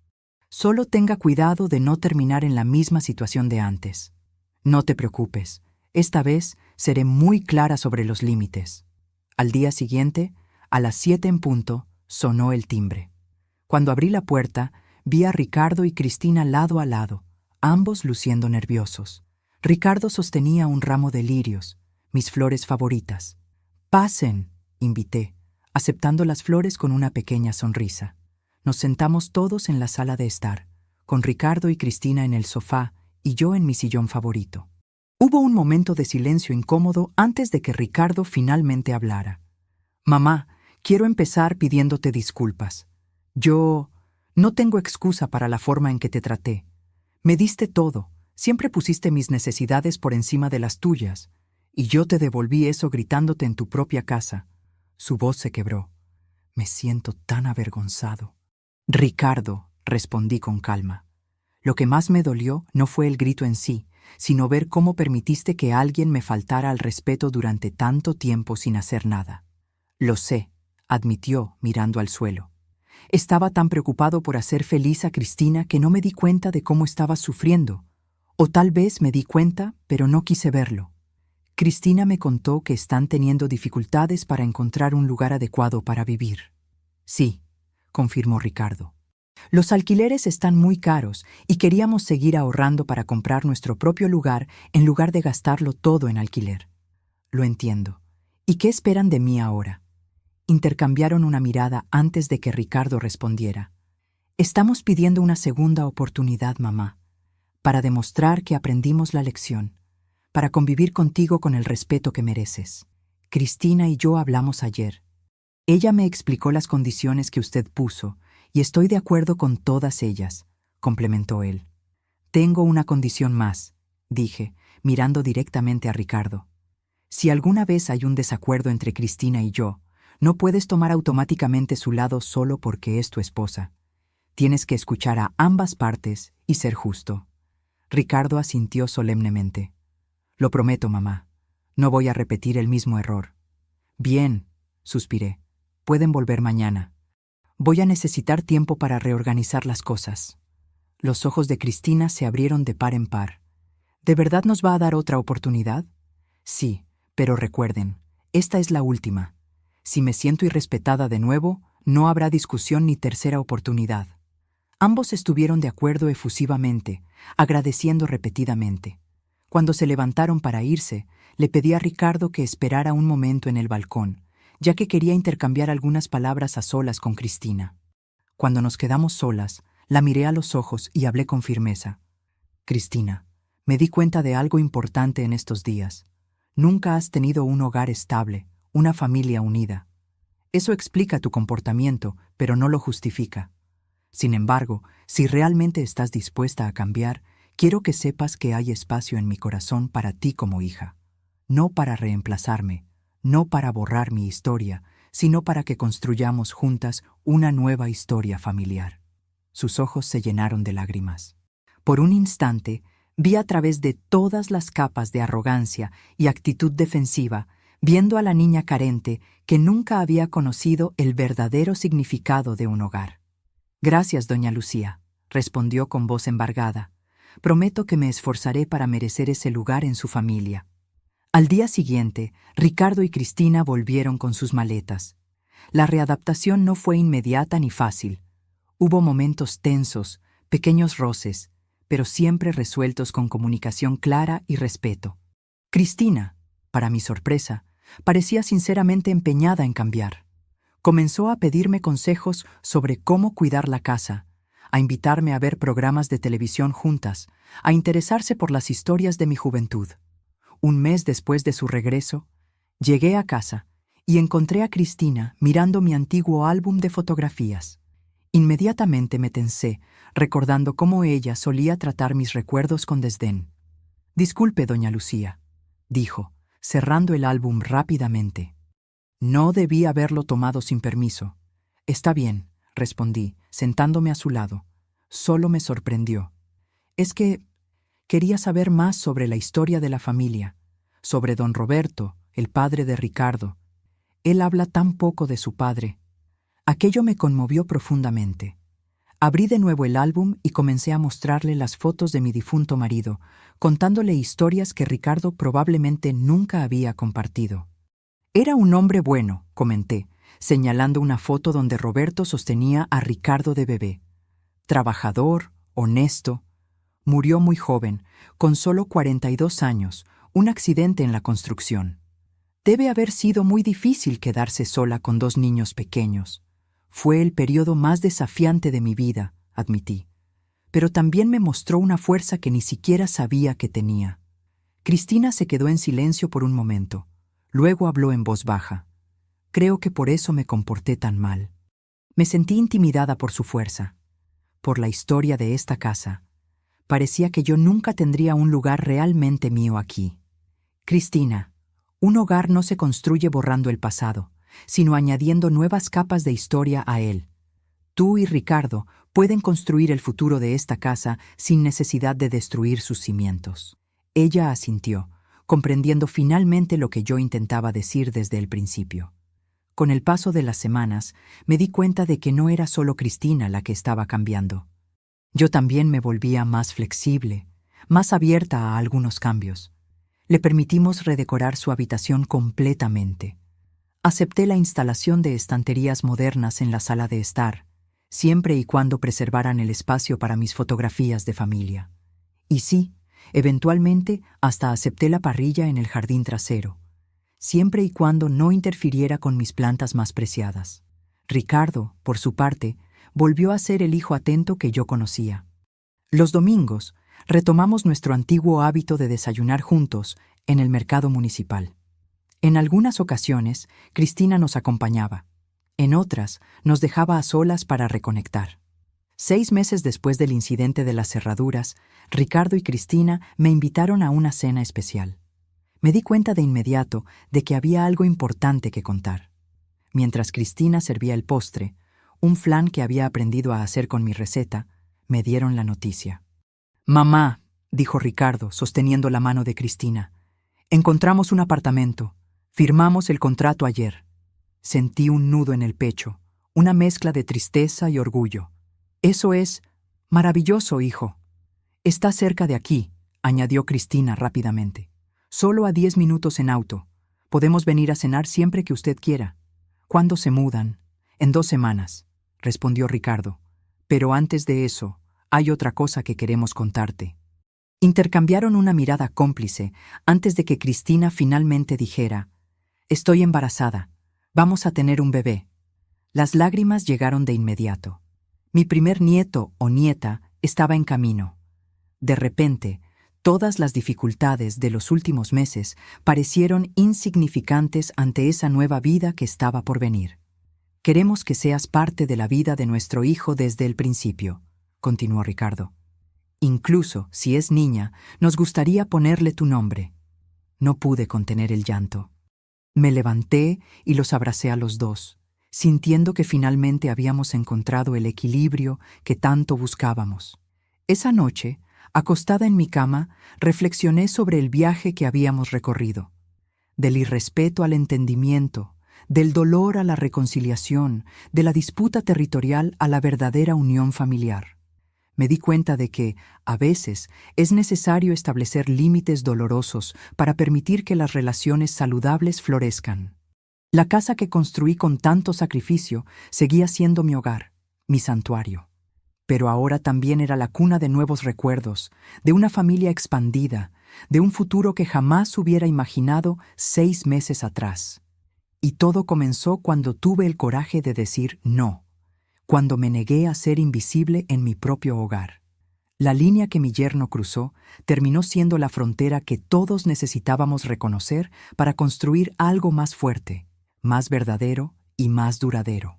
Solo tenga cuidado de no terminar en la misma situación de antes. No te preocupes, esta vez seré muy clara sobre los límites». Al día siguiente, a las 7 en punto, sonó el timbre. Cuando abrí la puerta, vi a Ricardo y Cristina lado a lado, ambos luciendo nerviosos. Ricardo sostenía un ramo de lirios, mis flores favoritas. «Pasen», invité, aceptando las flores con una pequeña sonrisa. Nos sentamos todos en la sala de estar, con Ricardo y Cristina en el sofá y yo en mi sillón favorito. Hubo un momento de silencio incómodo antes de que Ricardo finalmente hablara. «Mamá, quiero empezar pidiéndote disculpas. Yo no tengo excusa para la forma en que te traté. Me diste todo, siempre pusiste mis necesidades por encima de las tuyas, y yo te devolví eso gritándote en tu propia casa». Su voz se quebró. «Me siento tan avergonzado». «Ricardo», respondí con calma. «Lo que más me dolió no fue el grito en sí, sino ver cómo permitiste que alguien me faltara al respeto durante tanto tiempo sin hacer nada». «Lo sé», admitió mirando al suelo. «Estaba tan preocupado por hacer feliz a Cristina que no me di cuenta de cómo estaba sufriendo. O tal vez me di cuenta, pero no quise verlo. Cristina me contó que están teniendo dificultades para encontrar un lugar adecuado para vivir». «Sí», confirmó Ricardo. «Los alquileres están muy caros y queríamos seguir ahorrando para comprar nuestro propio lugar en lugar de gastarlo todo en alquiler». «Lo entiendo. ¿Y qué esperan de mí ahora?». Intercambiaron una mirada antes de que Ricardo respondiera. «Estamos pidiendo una segunda oportunidad, mamá, para demostrar que aprendimos la lección, para convivir contigo con el respeto que mereces. Cristina y yo hablamos ayer. Ella me explicó las condiciones que usted puso y estoy de acuerdo con todas ellas», complementó él. «Tengo una condición más», dije, mirando directamente a Ricardo. «Si alguna vez hay un desacuerdo entre Cristina y yo, no puedes tomar automáticamente su lado solo porque es tu esposa. Tienes que escuchar a ambas partes y ser justo». Ricardo asintió solemnemente. «Lo prometo, mamá. No voy a repetir el mismo error». «Bien», suspiré. «Pueden volver mañana. Voy a necesitar tiempo para reorganizar las cosas». Los ojos de Cristina se abrieron de par en par. «¿De verdad nos va a dar otra oportunidad?». «Sí, pero recuerden, esta es la última. Si me siento irrespetada de nuevo, no habrá discusión ni tercera oportunidad». Ambos estuvieron de acuerdo efusivamente, agradeciendo repetidamente. Cuando se levantaron para irse, le pedí a Ricardo que esperara un momento en el balcón, ya que quería intercambiar algunas palabras a solas con Cristina. Cuando nos quedamos solas, la miré a los ojos y hablé con firmeza. «Cristina, me di cuenta de algo importante en estos días. Nunca has tenido un hogar estable, una familia unida. Eso explica tu comportamiento, pero no lo justifica. Sin embargo, si realmente estás dispuesta a cambiar, quiero que sepas que hay espacio en mi corazón para ti como hija. No para reemplazarme, no para borrar mi historia, sino para que construyamos juntas una nueva historia familiar». Sus ojos se llenaron de lágrimas. Por un instante, vi a través de todas las capas de arrogancia y actitud defensiva, viendo a la niña carente que nunca había conocido el verdadero significado de un hogar. «Gracias, doña Lucía», respondió con voz embargada. «Prometo que me esforzaré para merecer ese lugar en su familia». Al día siguiente, Ricardo y Cristina volvieron con sus maletas. La readaptación no fue inmediata ni fácil. Hubo momentos tensos, pequeños roces, pero siempre resueltos con comunicación clara y respeto. Cristina, para mi sorpresa, parecía sinceramente empeñada en cambiar. Comenzó a pedirme consejos sobre cómo cuidar la casa, a invitarme a ver programas de televisión juntas, a interesarse por las historias de mi juventud. Un mes después de su regreso, llegué a casa y encontré a Cristina mirando mi antiguo álbum de fotografías. Inmediatamente me tensé, recordando cómo ella solía tratar mis recuerdos con desdén. «Disculpe, doña Lucía», dijo, cerrando el álbum rápidamente. «No debí haberlo tomado sin permiso». «Está bien», respondí, sentándome a su lado. «Solo me sorprendió. Es que quería saber más sobre la historia de la familia, sobre don Roberto, el padre de Ricardo. Él habla tan poco de su padre». Aquello me conmovió profundamente. Abrí de nuevo el álbum y comencé a mostrarle las fotos de mi difunto marido, contándole historias que Ricardo probablemente nunca había compartido. «Era un hombre bueno», comenté, señalando una foto donde Roberto sostenía a Ricardo de bebé. «Trabajador, honesto. Murió muy joven, con solo 42 años, un accidente en la construcción. Debe haber sido muy difícil quedarse sola con 2 niños pequeños. Fue el periodo más desafiante de mi vida», admití. Pero también me mostró una fuerza que ni siquiera sabía que tenía. Cristina se quedó en silencio por un momento. Luego habló en voz baja. «Creo que por eso me comporté tan mal. Me sentí intimidada por su fuerza, por la historia de esta casa. Parecía que yo nunca tendría un lugar realmente mío aquí. Cristina, un hogar no se construye borrando el pasado, sino añadiendo nuevas capas de historia a él. Tú y Ricardo pueden construir el futuro de esta casa sin necesidad de destruir sus cimientos». Ella asintió, comprendiendo finalmente lo que yo intentaba decir desde el principio. Con el paso de las semanas, me di cuenta de que no era solo Cristina la que estaba cambiando. Yo también me volvía más flexible, más abierta a algunos cambios. Le permitimos redecorar su habitación completamente. Acepté la instalación de estanterías modernas en la sala de estar, siempre y cuando preservaran el espacio para mis fotografías de familia. Y sí, eventualmente hasta acepté la parrilla en el jardín trasero, siempre y cuando no interfiriera con mis plantas más preciadas. Ricardo, por su parte, volvió a ser el hijo atento que yo conocía. Los domingos retomamos nuestro antiguo hábito de desayunar juntos en el mercado municipal. En algunas ocasiones, Cristina nos acompañaba. En otras, nos dejaba a solas para reconectar. 6 meses después del incidente de las cerraduras, Ricardo y Cristina me invitaron a una cena especial. Me di cuenta de inmediato de que había algo importante que contar. Mientras Cristina servía el postre, un flan que había aprendido a hacer con mi receta, me dieron la noticia. «Mamá», dijo Ricardo, sosteniendo la mano de Cristina, «encontramos un apartamento. Firmamos el contrato ayer». Sentí un nudo en el pecho, una mezcla de tristeza y orgullo. «Eso es maravilloso, hijo». «Está cerca de aquí», añadió Cristina rápidamente. «Solo a 10 minutos en auto. Podemos venir a cenar siempre que usted quiera». «¿Cuándo se mudan?» «En 2 semanas», respondió Ricardo. «Pero antes de eso, hay otra cosa que queremos contarte». Intercambiaron una mirada cómplice antes de que Cristina finalmente dijera: «Estoy embarazada. Vamos a tener un bebé». Las lágrimas llegaron de inmediato. Mi primer nieto o nieta estaba en camino. De repente, todas las dificultades de los últimos meses parecieron insignificantes ante esa nueva vida que estaba por venir. «Queremos que seas parte de la vida de nuestro hijo desde el principio», continuó Ricardo. «Incluso, si es niña, nos gustaría ponerle tu nombre». No pude contener el llanto. Me levanté y los abracé a los dos, sintiendo que finalmente habíamos encontrado el equilibrio que tanto buscábamos. Esa noche, acostada en mi cama, reflexioné sobre el viaje que habíamos recorrido. Del irrespeto al entendimiento, del dolor a la reconciliación, de la disputa territorial a la verdadera unión familiar. Me di cuenta de que, a veces, es necesario establecer límites dolorosos para permitir que las relaciones saludables florezcan. La casa que construí con tanto sacrificio seguía siendo mi hogar, mi santuario. Pero ahora también era la cuna de nuevos recuerdos, de una familia expandida, de un futuro que jamás hubiera imaginado 6 meses atrás. Y todo comenzó cuando tuve el coraje de decir no, cuando me negué a ser invisible en mi propio hogar. La línea que mi yerno cruzó terminó siendo la frontera que todos necesitábamos reconocer para construir algo más fuerte, más verdadero y más duradero.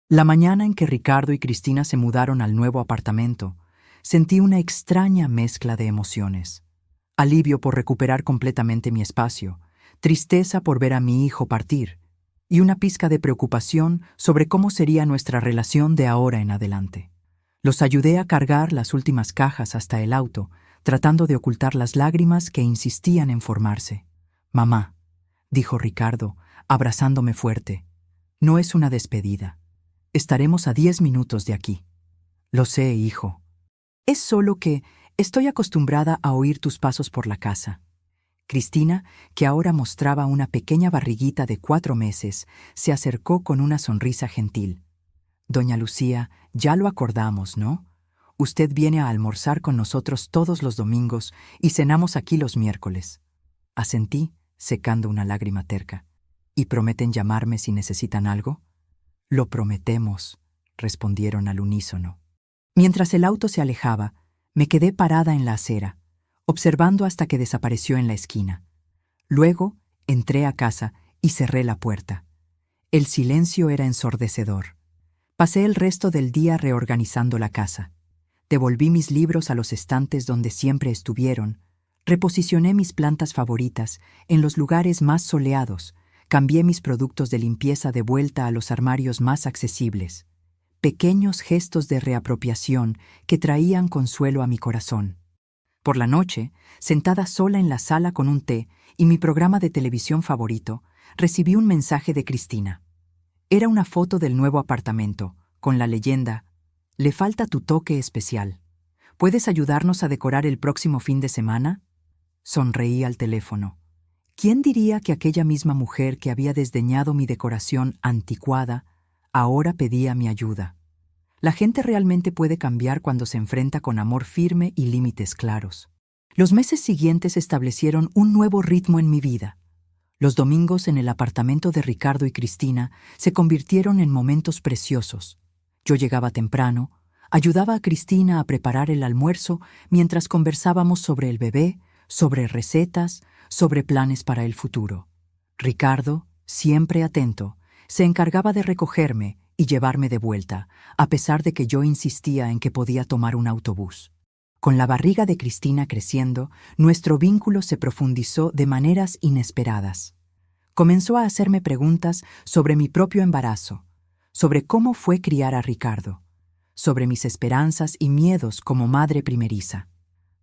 La mañana en que Ricardo y Cristina se mudaron al nuevo apartamento, sentí una extraña mezcla de emociones. Alivio por recuperar completamente mi espacio, tristeza por ver a mi hijo partir, y una pizca de preocupación sobre cómo sería nuestra relación de ahora en adelante. Los ayudé a cargar las últimas cajas hasta el auto, tratando de ocultar las lágrimas que insistían en formarse. «Mamá», dijo Ricardo, abrazándome fuerte, «no es una despedida. Estaremos a 10 minutos de aquí». «Lo sé, hijo. Es solo que estoy acostumbrada a oír tus pasos por la casa». Cristina, que ahora mostraba una pequeña barriguita de 4 meses, se acercó con una sonrisa gentil. «Doña Lucía, ya lo acordamos, ¿no? Usted viene a almorzar con nosotros todos los domingos y cenamos aquí los miércoles». Asentí, secando una lágrima terca. «¿Y prometen llamarme si necesitan algo?» «Lo prometemos», respondieron al unísono. Mientras el auto se alejaba, me quedé parada en la acera, observando hasta que desapareció en la esquina. Luego entré a casa y cerré la puerta. El silencio era ensordecedor. Pasé el resto del día reorganizando la casa. Devolví mis libros a los estantes donde siempre estuvieron, reposicioné mis plantas favoritas en los lugares más soleados, cambié mis productos de limpieza de vuelta a los armarios más accesibles. Pequeños gestos de reapropiación que traían consuelo a mi corazón. Por la noche, sentada sola en la sala con un té y mi programa de televisión favorito, recibí un mensaje de Cristina. Era una foto del nuevo apartamento, con la leyenda: «Le falta tu toque especial. ¿Puedes ayudarnos a decorar el próximo fin de semana?» Sonreí al teléfono. ¿Quién diría que aquella misma mujer que había desdeñado mi decoración anticuada ahora pedía mi ayuda? La gente realmente puede cambiar cuando se enfrenta con amor firme y límites claros. Los meses siguientes establecieron un nuevo ritmo en mi vida. Los domingos en el apartamento de Ricardo y Cristina se convirtieron en momentos preciosos. Yo llegaba temprano, ayudaba a Cristina a preparar el almuerzo mientras conversábamos sobre el bebé, sobre recetas, sobre planes para el futuro. Ricardo, siempre atento, se encargaba de recogerme y llevarme de vuelta, a pesar de que yo insistía en que podía tomar un autobús. Con la barriga de Cristina creciendo, nuestro vínculo se profundizó de maneras inesperadas. Comenzó a hacerme preguntas sobre mi propio embarazo, sobre cómo fue criar a Ricardo, sobre mis esperanzas y miedos como madre primeriza.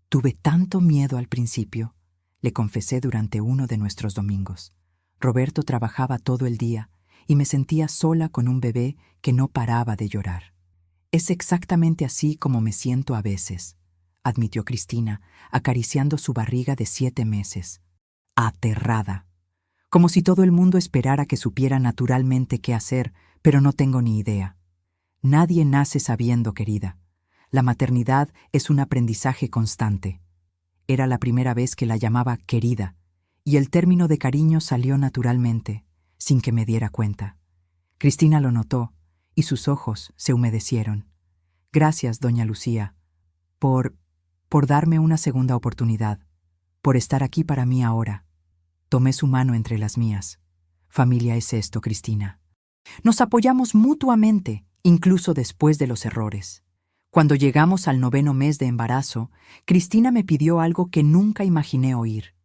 «Tuve tanto miedo al principio», le confesé durante uno de nuestros domingos. Roberto trabajaba todo el día y me sentía sola con un bebé que no paraba de llorar. «Es exactamente así como me siento a veces», admitió Cristina, acariciando su barriga de 7 meses. Aterrada. Como si todo el mundo esperara que supiera naturalmente qué hacer, pero no tengo ni idea. Nadie nace sabiendo, querida. La maternidad es un aprendizaje constante. Era la primera vez que la llamaba querida, y el término de cariño salió naturalmente, sin que me diera cuenta. Cristina lo notó, y sus ojos se humedecieron. «Gracias, doña Lucía, por darme una segunda oportunidad, por estar aquí para mí ahora». Tomé su mano entre las mías. «Familia es esto, Cristina». Nos apoyamos mutuamente, incluso después de los errores. Cuando llegamos al 9º mes de embarazo, Cristina me pidió algo que nunca imaginé oír.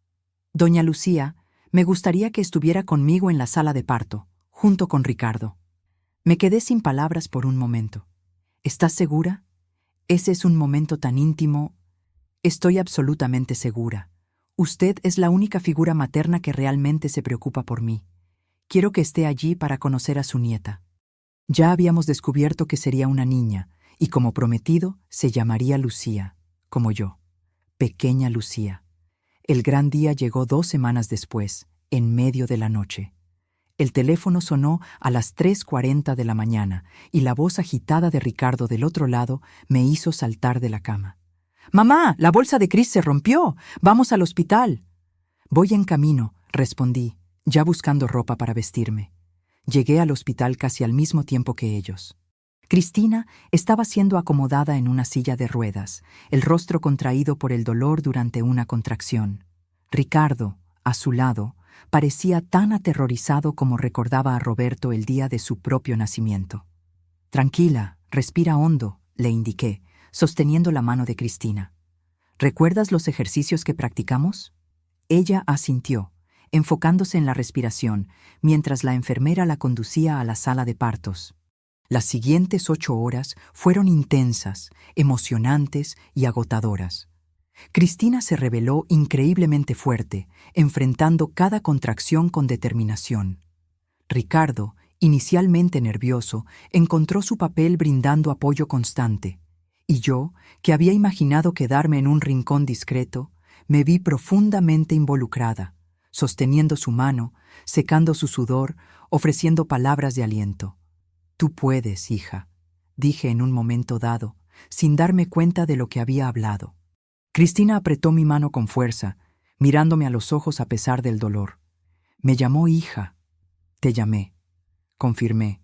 «Doña Lucía, me gustaría que estuviera conmigo en la sala de parto, junto con Ricardo». Me quedé sin palabras por un momento. «¿Estás segura? Ese es un momento tan íntimo». «Estoy absolutamente segura. Usted es la única figura materna que realmente se preocupa por mí. Quiero que esté allí para conocer a su nieta». Ya habíamos descubierto que sería una niña, y como prometido se llamaría Lucía, como yo, pequeña Lucía. El gran día llegó 2 semanas después, en medio de la noche. El teléfono sonó a las 3:40 de la mañana y la voz agitada de Ricardo del otro lado me hizo saltar de la cama. «¡Mamá, la bolsa de Chris se rompió! ¡Vamos al hospital!» «Voy en camino», respondí, ya buscando ropa para vestirme. Llegué al hospital casi al mismo tiempo que ellos. Cristina estaba siendo acomodada en una silla de ruedas, el rostro contraído por el dolor durante una contracción. Ricardo, a su lado, parecía tan aterrorizado como recordaba a Roberto el día de su propio nacimiento. «Tranquila, respira hondo», le indiqué, sosteniendo la mano de Cristina. «¿Recuerdas los ejercicios que practicamos?» Ella asintió, enfocándose en la respiración, mientras la enfermera la conducía a la sala de partos. Las siguientes 8 horas fueron intensas, emocionantes y agotadoras. Cristina se reveló increíblemente fuerte, enfrentando cada contracción con determinación. Ricardo, inicialmente nervioso, encontró su papel brindando apoyo constante, y yo, que había imaginado quedarme en un rincón discreto, me vi profundamente involucrada, sosteniendo su mano, secando su sudor, ofreciendo palabras de aliento. «Tú puedes, hija», dije en un momento dado, sin darme cuenta de lo que había hablado. Cristina apretó mi mano con fuerza, mirándome a los ojos a pesar del dolor. «Me llamó hija». «Te llamé», confirmé,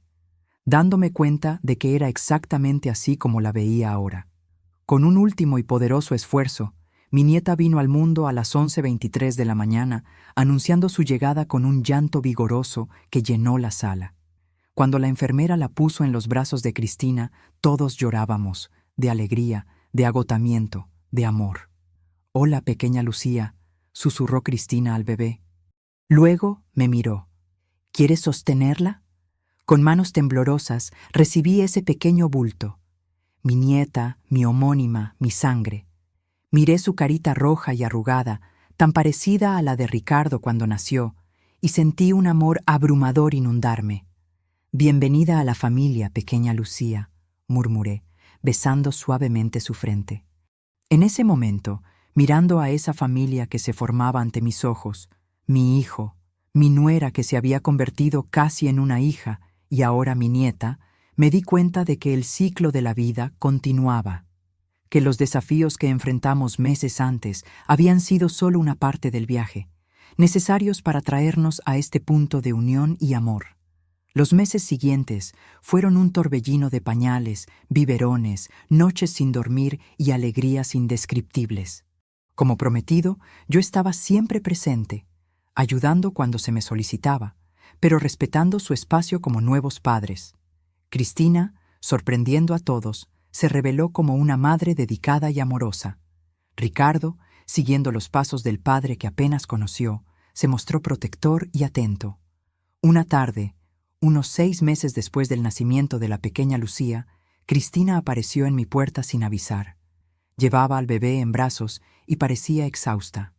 dándome cuenta de que era exactamente así como la veía ahora. Con un último y poderoso esfuerzo, mi nieta vino al mundo a las 11:23 de la mañana, anunciando su llegada con un llanto vigoroso que llenó la sala. Cuando la enfermera la puso en los brazos de Cristina, todos llorábamos, de alegría, de agotamiento, de amor. «Hola, pequeña Lucía», susurró Cristina al bebé. Luego me miró. «¿Quieres sostenerla?» Con manos temblorosas recibí ese pequeño bulto. Mi nieta, mi homónima, mi sangre. Miré su carita roja y arrugada, tan parecida a la de Ricardo cuando nació, y sentí un amor abrumador inundarme. «Bienvenida a la familia, pequeña Lucía», murmuré, besando suavemente su frente. En ese momento, mirando a esa familia que se formaba ante mis ojos, mi hijo, mi nuera que se había convertido casi en una hija y ahora mi nieta, me di cuenta de que el ciclo de la vida continuaba, que los desafíos que enfrentamos meses antes habían sido solo una parte del viaje, necesarios para traernos a este punto de unión y amor. Los meses siguientes fueron un torbellino de pañales, biberones, noches sin dormir y alegrías indescriptibles. Como prometido, yo estaba siempre presente, ayudando cuando se me solicitaba, pero respetando su espacio como nuevos padres. Cristina, sorprendiendo a todos, se reveló como una madre dedicada y amorosa. Ricardo, siguiendo los pasos del padre que apenas conoció, se mostró protector y atento. Una tarde, unos 6 meses después del nacimiento de la pequeña Lucía, Cristina apareció en mi puerta sin avisar. Llevaba al bebé en brazos y parecía exhausta.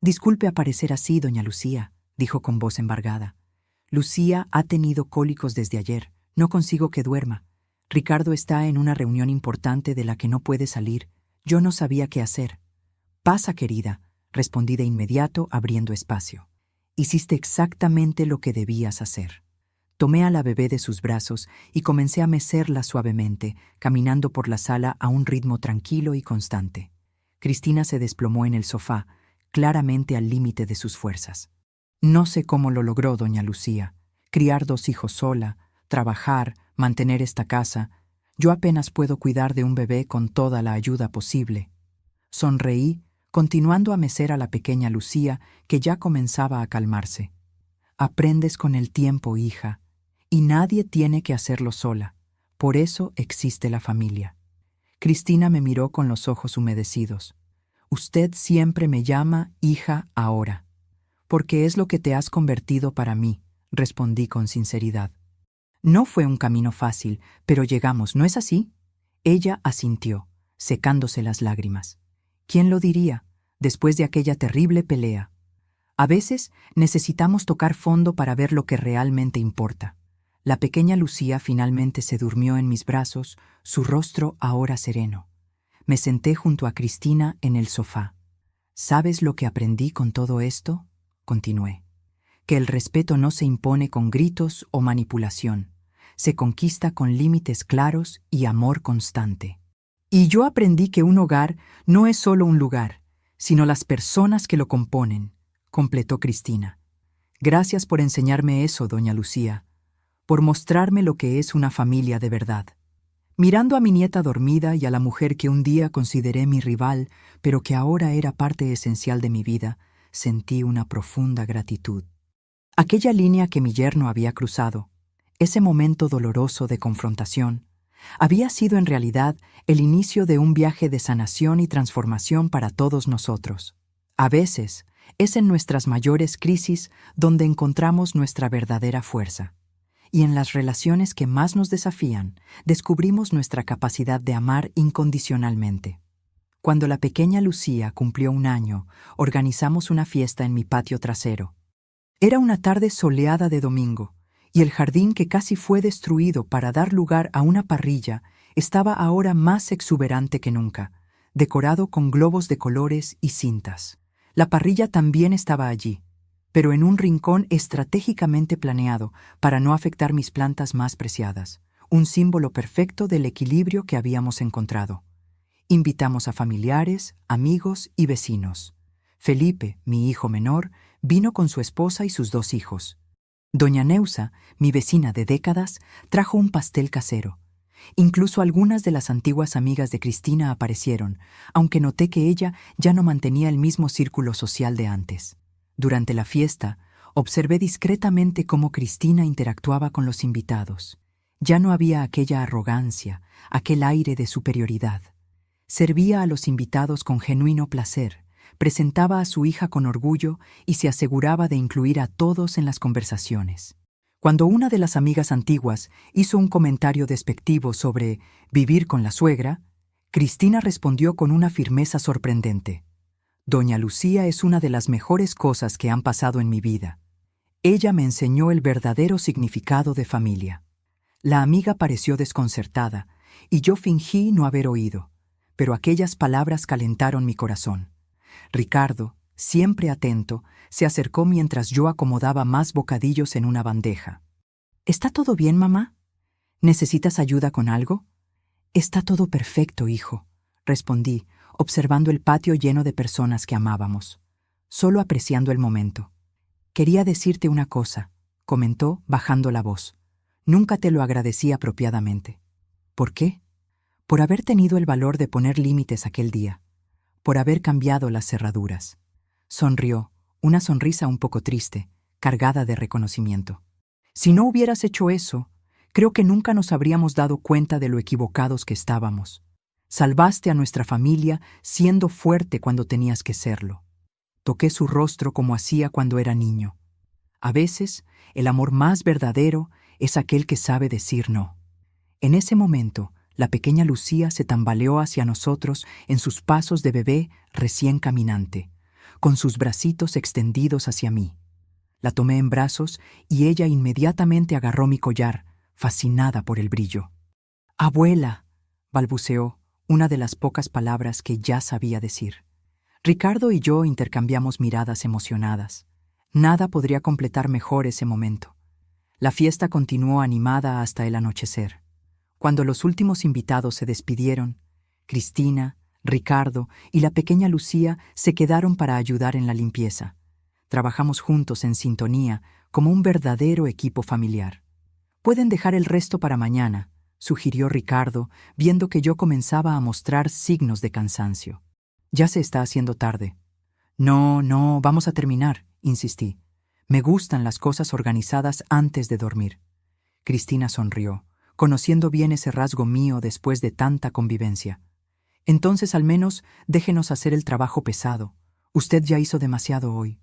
«Disculpe aparecer así, doña Lucía», dijo con voz embargada. «Lucía ha tenido cólicos desde ayer. No consigo que duerma. Ricardo está en una reunión importante de la que no puede salir. Yo no sabía qué hacer». «Pasa, querida», respondí de inmediato, abriendo espacio. «Hiciste exactamente lo que debías hacer». Tomé a la bebé de sus brazos y comencé a mecerla suavemente, caminando por la sala a un ritmo tranquilo y constante. Cristina se desplomó en el sofá, claramente al límite de sus fuerzas. «No sé cómo lo logró, doña Lucía. Criar 2 hijos sola, trabajar, mantener esta casa. Yo apenas puedo cuidar de un bebé con toda la ayuda posible». Sonreí, continuando a mecer a la pequeña Lucía, que ya comenzaba a calmarse. «Aprendes con el tiempo, hija, y nadie tiene que hacerlo sola. Por eso existe la familia». Cristina me miró con los ojos humedecidos. «Usted siempre me llama hija ahora». «Porque es lo que te has convertido para mí», respondí con sinceridad. «No fue un camino fácil, pero llegamos, ¿no es así?» Ella asintió, secándose las lágrimas. ¿Quién lo diría, después de aquella terrible pelea? A veces necesitamos tocar fondo para ver lo que realmente importa. La pequeña Lucía finalmente se durmió en mis brazos, su rostro ahora sereno. Me senté junto a Cristina en el sofá. ¿Sabes lo que aprendí con todo esto?, continué. Que el respeto no se impone con gritos o manipulación, se conquista con límites claros y amor constante. Y yo aprendí que un hogar no es solo un lugar, sino las personas que lo componen, completó Cristina. Gracias por enseñarme eso, doña Lucía, por mostrarme lo que es una familia de verdad. Mirando a mi nieta dormida y a la mujer que un día consideré mi rival, pero que ahora era parte esencial de mi vida, sentí una profunda gratitud. Aquella línea que mi yerno había cruzado, ese momento doloroso de confrontación, había sido en realidad el inicio de un viaje de sanación y transformación para todos nosotros. A veces, es en nuestras mayores crisis donde encontramos nuestra verdadera fuerza. Y en las relaciones que más nos desafían, descubrimos nuestra capacidad de amar incondicionalmente. Cuando la pequeña Lucía cumplió 1 año, organizamos una fiesta en mi patio trasero. Era una tarde soleada de domingo, y el jardín que casi fue destruido para dar lugar a una parrilla estaba ahora más exuberante que nunca, decorado con globos de colores y cintas. La parrilla también estaba allí, pero en un rincón estratégicamente planeado para no afectar mis plantas más preciadas, un símbolo perfecto del equilibrio que habíamos encontrado. Invitamos a familiares, amigos y vecinos. Felipe, mi hijo menor, vino con su esposa y sus 2 hijos. Doña Neusa, mi vecina de décadas, trajo un pastel casero. Incluso algunas de las antiguas amigas de Cristina aparecieron, aunque noté que ella ya no mantenía el mismo círculo social de antes. Durante la fiesta, observé discretamente cómo Cristina interactuaba con los invitados. Ya no había aquella arrogancia, aquel aire de superioridad. Servía a los invitados con genuino placer, presentaba a su hija con orgullo y se aseguraba de incluir a todos en las conversaciones. Cuando una de las amigas antiguas hizo un comentario despectivo sobre vivir con la suegra, Cristina respondió con una firmeza sorprendente. Doña Lucía es una de las mejores cosas que han pasado en mi vida. Ella me enseñó el verdadero significado de familia. La amiga pareció desconcertada, y yo fingí no haber oído, pero aquellas palabras calentaron mi corazón. Ricardo, siempre atento, se acercó mientras yo acomodaba más bocadillos en una bandeja. ¿Está todo bien, mamá? ¿Necesitas ayuda con algo? Está todo perfecto, hijo, respondí, observando el patio lleno de personas que amábamos, solo apreciando el momento. Quería decirte una cosa, comentó, bajando la voz. Nunca te lo agradecí apropiadamente. ¿Por qué? Por haber tenido el valor de poner límites aquel día, por haber cambiado las cerraduras. Sonrió, una sonrisa un poco triste, cargada de reconocimiento. Si no hubieras hecho eso, creo que nunca nos habríamos dado cuenta de lo equivocados que estábamos. Salvaste a nuestra familia siendo fuerte cuando tenías que serlo. Toqué su rostro como hacía cuando era niño. A veces, el amor más verdadero es aquel que sabe decir no. En ese momento, la pequeña Lucía se tambaleó hacia nosotros en sus pasos de bebé recién caminante, con sus bracitos extendidos hacia mí. La tomé en brazos y ella inmediatamente agarró mi collar, fascinada por el brillo. «Abuela», balbuceó, una de las pocas palabras que ya sabía decir. Ricardo y yo intercambiamos miradas emocionadas. Nada podría completar mejor ese momento. La fiesta continuó animada hasta el anochecer. Cuando los últimos invitados se despidieron, Cristina, Ricardo y la pequeña Lucía se quedaron para ayudar en la limpieza. Trabajamos juntos en sintonía, como un verdadero equipo familiar. «Pueden dejar el resto para mañana», sugirió Ricardo, viendo que yo comenzaba a mostrar signos de cansancio. «Ya se está haciendo tarde». No, vamos a terminar», insistí. «Me gustan las cosas organizadas antes de dormir». Cristina sonrió, conociendo bien ese rasgo mío después de tanta convivencia. «Entonces al menos déjenos hacer el trabajo pesado. Usted ya hizo demasiado hoy».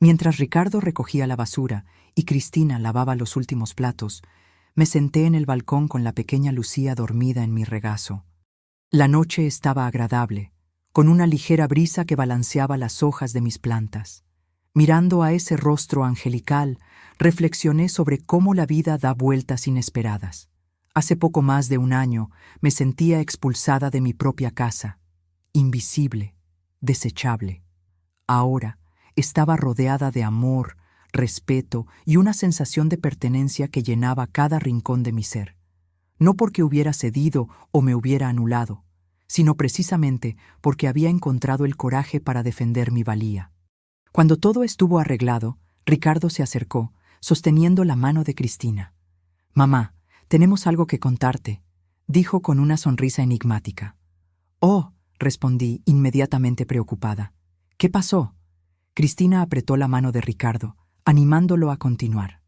Mientras Ricardo recogía la basura y Cristina lavaba los últimos platos, me senté en el balcón con la pequeña Lucía dormida en mi regazo. La noche estaba agradable, con una ligera brisa que balanceaba las hojas de mis plantas. Mirando a ese rostro angelical, reflexioné sobre cómo la vida da vueltas inesperadas. Hace poco más de un año me sentía expulsada de mi propia casa, invisible, desechable. Ahora estaba rodeada de amor, respeto y una sensación de pertenencia que llenaba cada rincón de mi ser. No porque hubiera cedido o me hubiera anulado, sino precisamente porque había encontrado el coraje para defender mi valía. Cuando todo estuvo arreglado, Ricardo se acercó, sosteniendo la mano de Cristina. «Mamá, tenemos algo que contarte», dijo con una sonrisa enigmática. «Oh», respondí, inmediatamente preocupada. «¿Qué pasó?». Cristina apretó la mano de Ricardo, animándolo a continuar.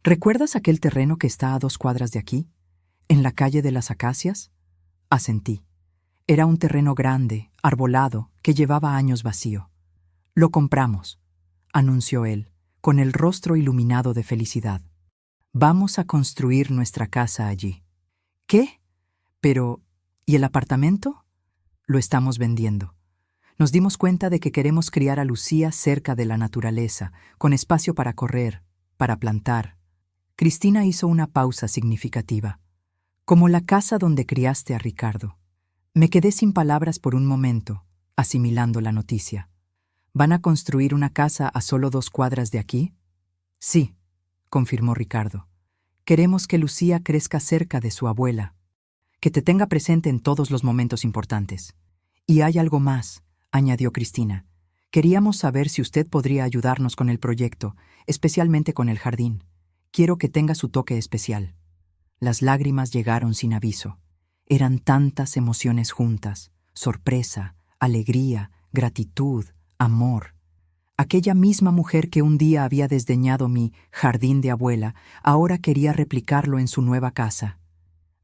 «¿Recuerdas aquel terreno que está a 2 cuadras de aquí? ¿En la calle de las Acacias?». Asentí. Era un terreno grande, arbolado, que llevaba años vacío. «Lo compramos», anunció él, con el rostro iluminado de felicidad. «Vamos a construir nuestra casa allí». «¿Qué? Pero, ¿y el apartamento?». «Lo estamos vendiendo. Nos dimos cuenta de que queremos criar a Lucía cerca de la naturaleza, con espacio para correr, para plantar». Cristina hizo una pausa significativa. «Como la casa donde criaste a Ricardo». Me quedé sin palabras por un momento, asimilando la noticia. «¿Van a construir una casa a solo 2 cuadras de aquí?». «Sí», confirmó Ricardo. «Queremos que Lucía crezca cerca de su abuela, que te tenga presente en todos los momentos importantes. Y hay algo más», añadió Cristina. «Queríamos saber si usted podría ayudarnos con el proyecto, especialmente con el jardín. Quiero que tenga su toque especial». Las lágrimas llegaron sin aviso. Eran tantas emociones juntas: sorpresa, alegría, gratitud, amor. Aquella misma mujer que un día había desdeñado mi jardín de abuela, ahora quería replicarlo en su nueva casa.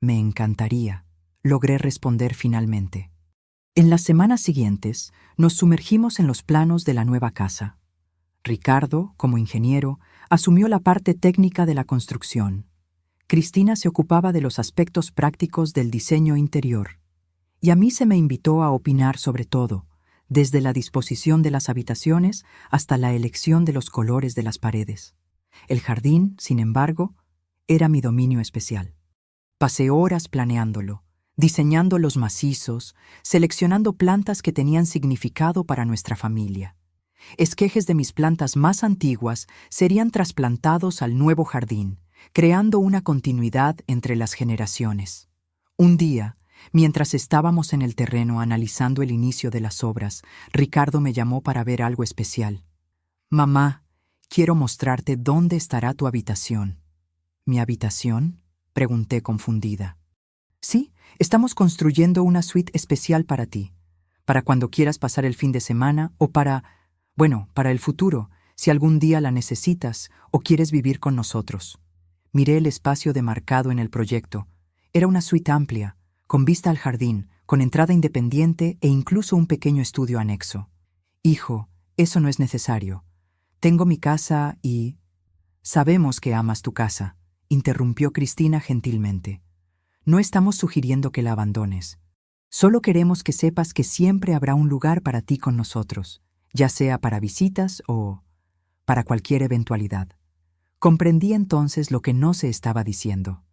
«Me encantaría», logré responder finalmente. En las semanas siguientes, nos sumergimos en los planos de la nueva casa. Ricardo, como ingeniero, asumió la parte técnica de la construcción. Cristina se ocupaba de los aspectos prácticos del diseño interior. Y a mí se me invitó a opinar sobre todo, desde la disposición de las habitaciones hasta la elección de los colores de las paredes. El jardín, sin embargo, era mi dominio especial. Pasé horas planeándolo, diseñando los macizos, seleccionando plantas que tenían significado para nuestra familia. Esquejes de mis plantas más antiguas serían trasplantados al nuevo jardín, creando una continuidad entre las generaciones. Un día, mientras estábamos en el terreno analizando el inicio de las obras, Ricardo me llamó para ver algo especial. «Mamá, quiero mostrarte dónde estará tu habitación». «¿Mi habitación?», pregunté confundida. «Sí, estamos construyendo una suite especial para ti, para cuando quieras pasar el fin de semana o para el futuro, si algún día la necesitas o quieres vivir con nosotros». Miré el espacio demarcado en el proyecto. Era una suite amplia, con vista al jardín, con entrada independiente e incluso un pequeño estudio anexo. «Hijo, eso no es necesario. Tengo mi casa y...». «Sabemos que amas tu casa», interrumpió Cristina gentilmente. «No estamos sugiriendo que la abandones. Solo queremos que sepas que siempre habrá un lugar para ti con nosotros, ya sea para visitas o para cualquier eventualidad». Comprendí entonces lo que no se estaba diciendo.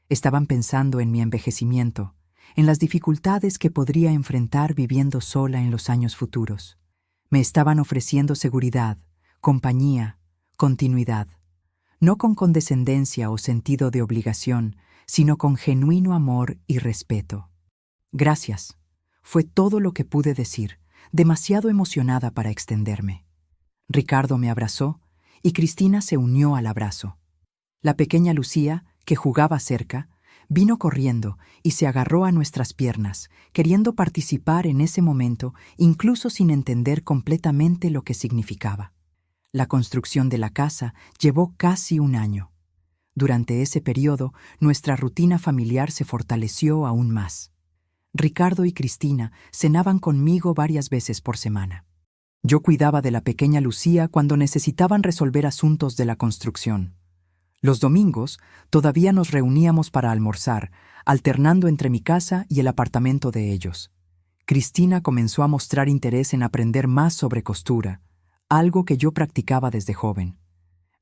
Estaban pensando en mi envejecimiento, en las dificultades que podría enfrentar viviendo sola en los años futuros. Me estaban ofreciendo seguridad, compañía, continuidad, no con condescendencia o sentido de obligación, sino con genuino amor y respeto. «Gracias», fue todo lo que pude decir, demasiado emocionada para extenderme. Ricardo me abrazó y Cristina se unió al abrazo. La pequeña Lucía, que jugaba cerca, vino corriendo y se agarró a nuestras piernas, queriendo participar en ese momento, incluso sin entender completamente lo que significaba. La construcción de la casa llevó casi un año. Durante ese periodo, nuestra rutina familiar se fortaleció aún más. Ricardo y Cristina cenaban conmigo varias veces por semana. Yo cuidaba de la pequeña Lucía cuando necesitaban resolver asuntos de la construcción. Los domingos todavía nos reuníamos para almorzar, alternando entre mi casa y el apartamento de ellos. Cristina comenzó a mostrar interés en aprender más sobre costura, algo que yo practicaba desde joven.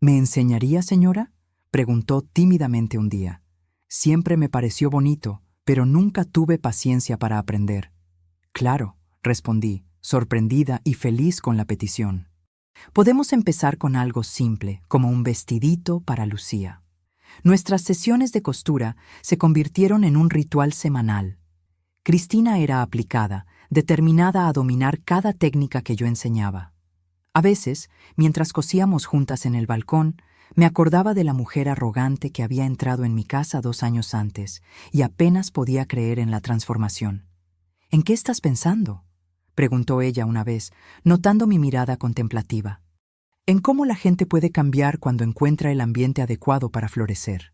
¿Me enseñaría, señora?, preguntó tímidamente un día. Siempre me pareció bonito, pero nunca tuve paciencia para aprender. Claro, respondí, sorprendida y feliz con la petición. Podemos empezar con algo simple, como un vestidito para Lucía. Nuestras sesiones de costura se convirtieron en un ritual semanal. Cristina era aplicada, determinada a dominar cada técnica que yo enseñaba. A veces, mientras cosíamos juntas en el balcón, me acordaba de la mujer arrogante que había entrado en mi casa 2 años antes y apenas podía creer en la transformación. ¿En qué estás pensando?, preguntó ella una vez, notando mi mirada contemplativa. En cómo la gente puede cambiar cuando encuentra el ambiente adecuado para florecer.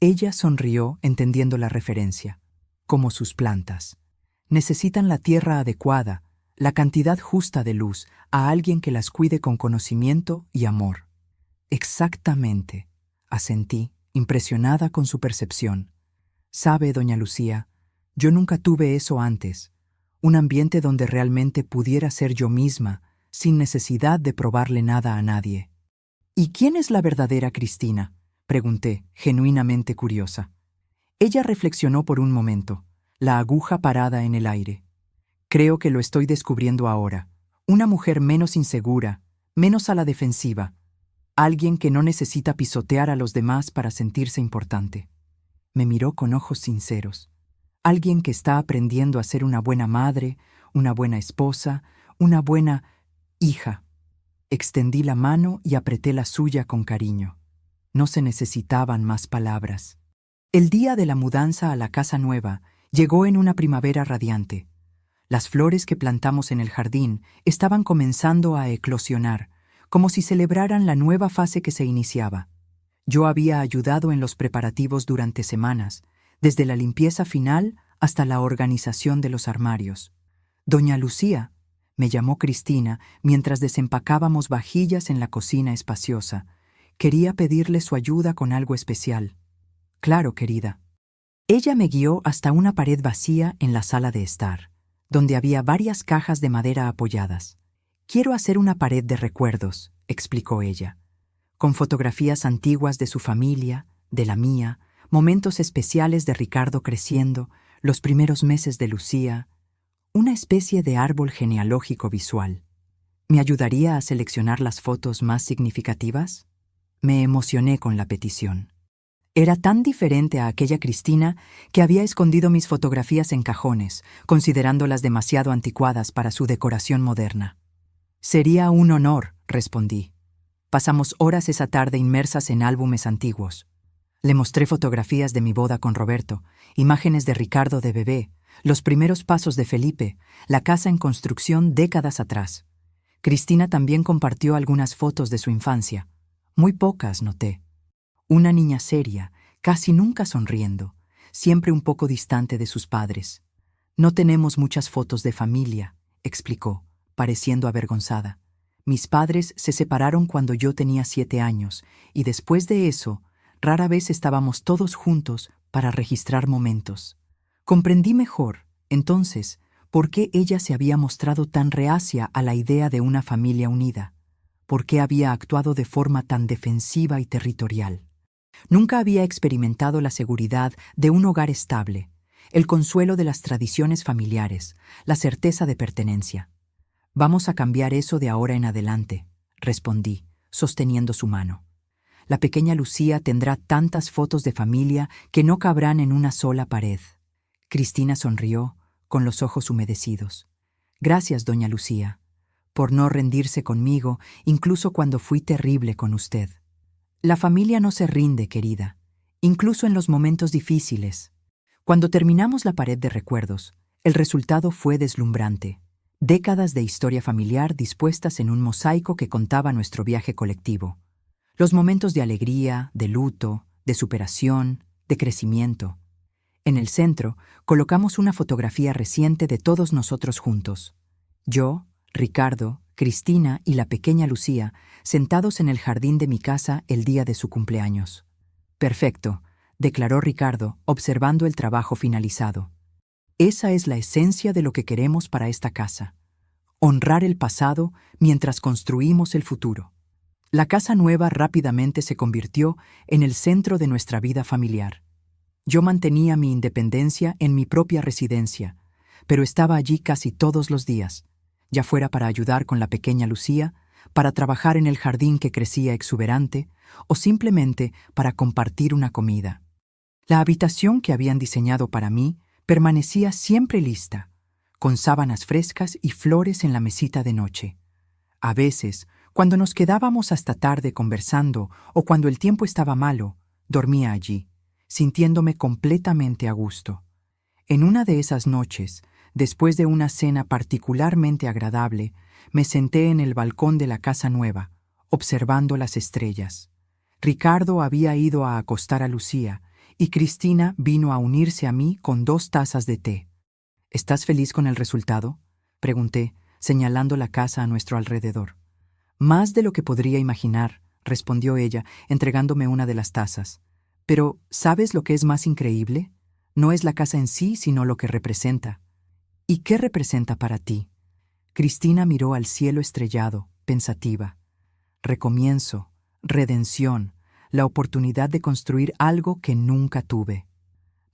Ella sonrió entendiendo la referencia, como sus plantas. Necesitan la tierra adecuada, la cantidad justa de luz, a alguien que las cuide con conocimiento y amor. Exactamente, asentí, impresionada con su percepción. Sabe, doña Lucía, yo nunca tuve eso antes, un ambiente donde realmente pudiera ser yo misma, sin necesidad de probarle nada a nadie. ¿Y quién es la verdadera Cristina?, pregunté, genuinamente curiosa. Ella reflexionó por un momento, la aguja parada en el aire. Creo que lo estoy descubriendo ahora. Una mujer menos insegura, menos a la defensiva. Alguien que no necesita pisotear a los demás para sentirse importante. Me miró con ojos sinceros. Alguien que está aprendiendo a ser una buena madre, una buena esposa, una buena hija. Extendí la mano y apreté la suya con cariño. No se necesitaban más palabras. El día de la mudanza a la casa nueva llegó en una primavera radiante. Las flores que plantamos en el jardín estaban comenzando a eclosionar, como si celebraran la nueva fase que se iniciaba. Yo había ayudado en los preparativos durante semanas, desde la limpieza final hasta la organización de los armarios. Doña Lucía, me llamó Cristina mientras desempacábamos vajillas en la cocina espaciosa. Quería pedirle su ayuda con algo especial. Claro, querida. Ella me guió hasta una pared vacía en la sala de estar, donde había varias cajas de madera apoyadas. Quiero hacer una pared de recuerdos, explicó ella, con fotografías antiguas de su familia, de la mía, momentos especiales de Ricardo creciendo, los primeros meses de Lucía, una especie de árbol genealógico visual. ¿Me ayudaría a seleccionar las fotos más significativas? Me emocioné con la petición. Era tan diferente a aquella Cristina que había escondido mis fotografías en cajones, considerándolas demasiado anticuadas para su decoración moderna. Sería un honor, respondí. Pasamos horas esa tarde inmersas en álbumes antiguos. Le mostré fotografías de mi boda con Roberto, imágenes de Ricardo de bebé, los primeros pasos de Felipe, la casa en construcción décadas atrás. Cristina también compartió algunas fotos de su infancia. Muy pocas, noté. Una niña seria, casi nunca sonriendo, siempre un poco distante de sus padres. No tenemos muchas fotos de familia, explicó, pareciendo avergonzada. Mis padres se separaron cuando yo tenía 7 años, y después de eso, rara vez estábamos todos juntos para registrar momentos. Comprendí mejor, entonces, por qué ella se había mostrado tan reacia a la idea de una familia unida, por qué había actuado de forma tan defensiva y territorial. Nunca había experimentado la seguridad de un hogar estable, el consuelo de las tradiciones familiares, la certeza de pertenencia. Vamos a cambiar eso de ahora en adelante, respondí, sosteniendo su mano. La pequeña Lucía tendrá tantas fotos de familia que no cabrán en una sola pared. Cristina sonrió, con los ojos humedecidos. Gracias, doña Lucía, por no rendirse conmigo, incluso cuando fui terrible con usted. La familia no se rinde, querida, incluso en los momentos difíciles. Cuando terminamos la pared de recuerdos, el resultado fue deslumbrante. Décadas de historia familiar dispuestas en un mosaico que contaba nuestro viaje colectivo. Los momentos de alegría, de luto, de superación, de crecimiento. En el centro, colocamos una fotografía reciente de todos nosotros juntos. Yo, Ricardo, Cristina y la pequeña Lucía, sentados en el jardín de mi casa el día de su cumpleaños. Perfecto, declaró Ricardo, observando el trabajo finalizado. Esa es la esencia de lo que queremos para esta casa. honrar el pasado mientras construimos el futuro. La casa nueva rápidamente se convirtió en el centro de nuestra vida familiar. Yo mantenía mi independencia en mi propia residencia, pero estaba allí casi todos los días, ya fuera para ayudar con la pequeña Lucía, para trabajar en el jardín que crecía exuberante, o simplemente para compartir una comida. La habitación que habían diseñado para mí permanecía siempre lista, con sábanas frescas y flores en la mesita de noche. A veces, cuando nos quedábamos hasta tarde conversando o cuando el tiempo estaba malo, dormía allí, sintiéndome completamente a gusto. En una de esas noches, después de una cena particularmente agradable, me senté en el balcón de la casa nueva, observando las estrellas. Ricardo había ido a acostar a Lucía y Cristina vino a unirse a mí con 2 tazas de té. ¿Estás feliz con el resultado?, pregunté, señalando la casa a nuestro alrededor. Más de lo que podría imaginar, respondió ella, entregándome una de las tazas. Pero, ¿sabes lo que es más increíble? No es la casa en sí, sino lo que representa. ¿Y qué representa para ti? Cristina miró al cielo estrellado, pensativa. Recomienzo, redención, la oportunidad de construir algo que nunca tuve.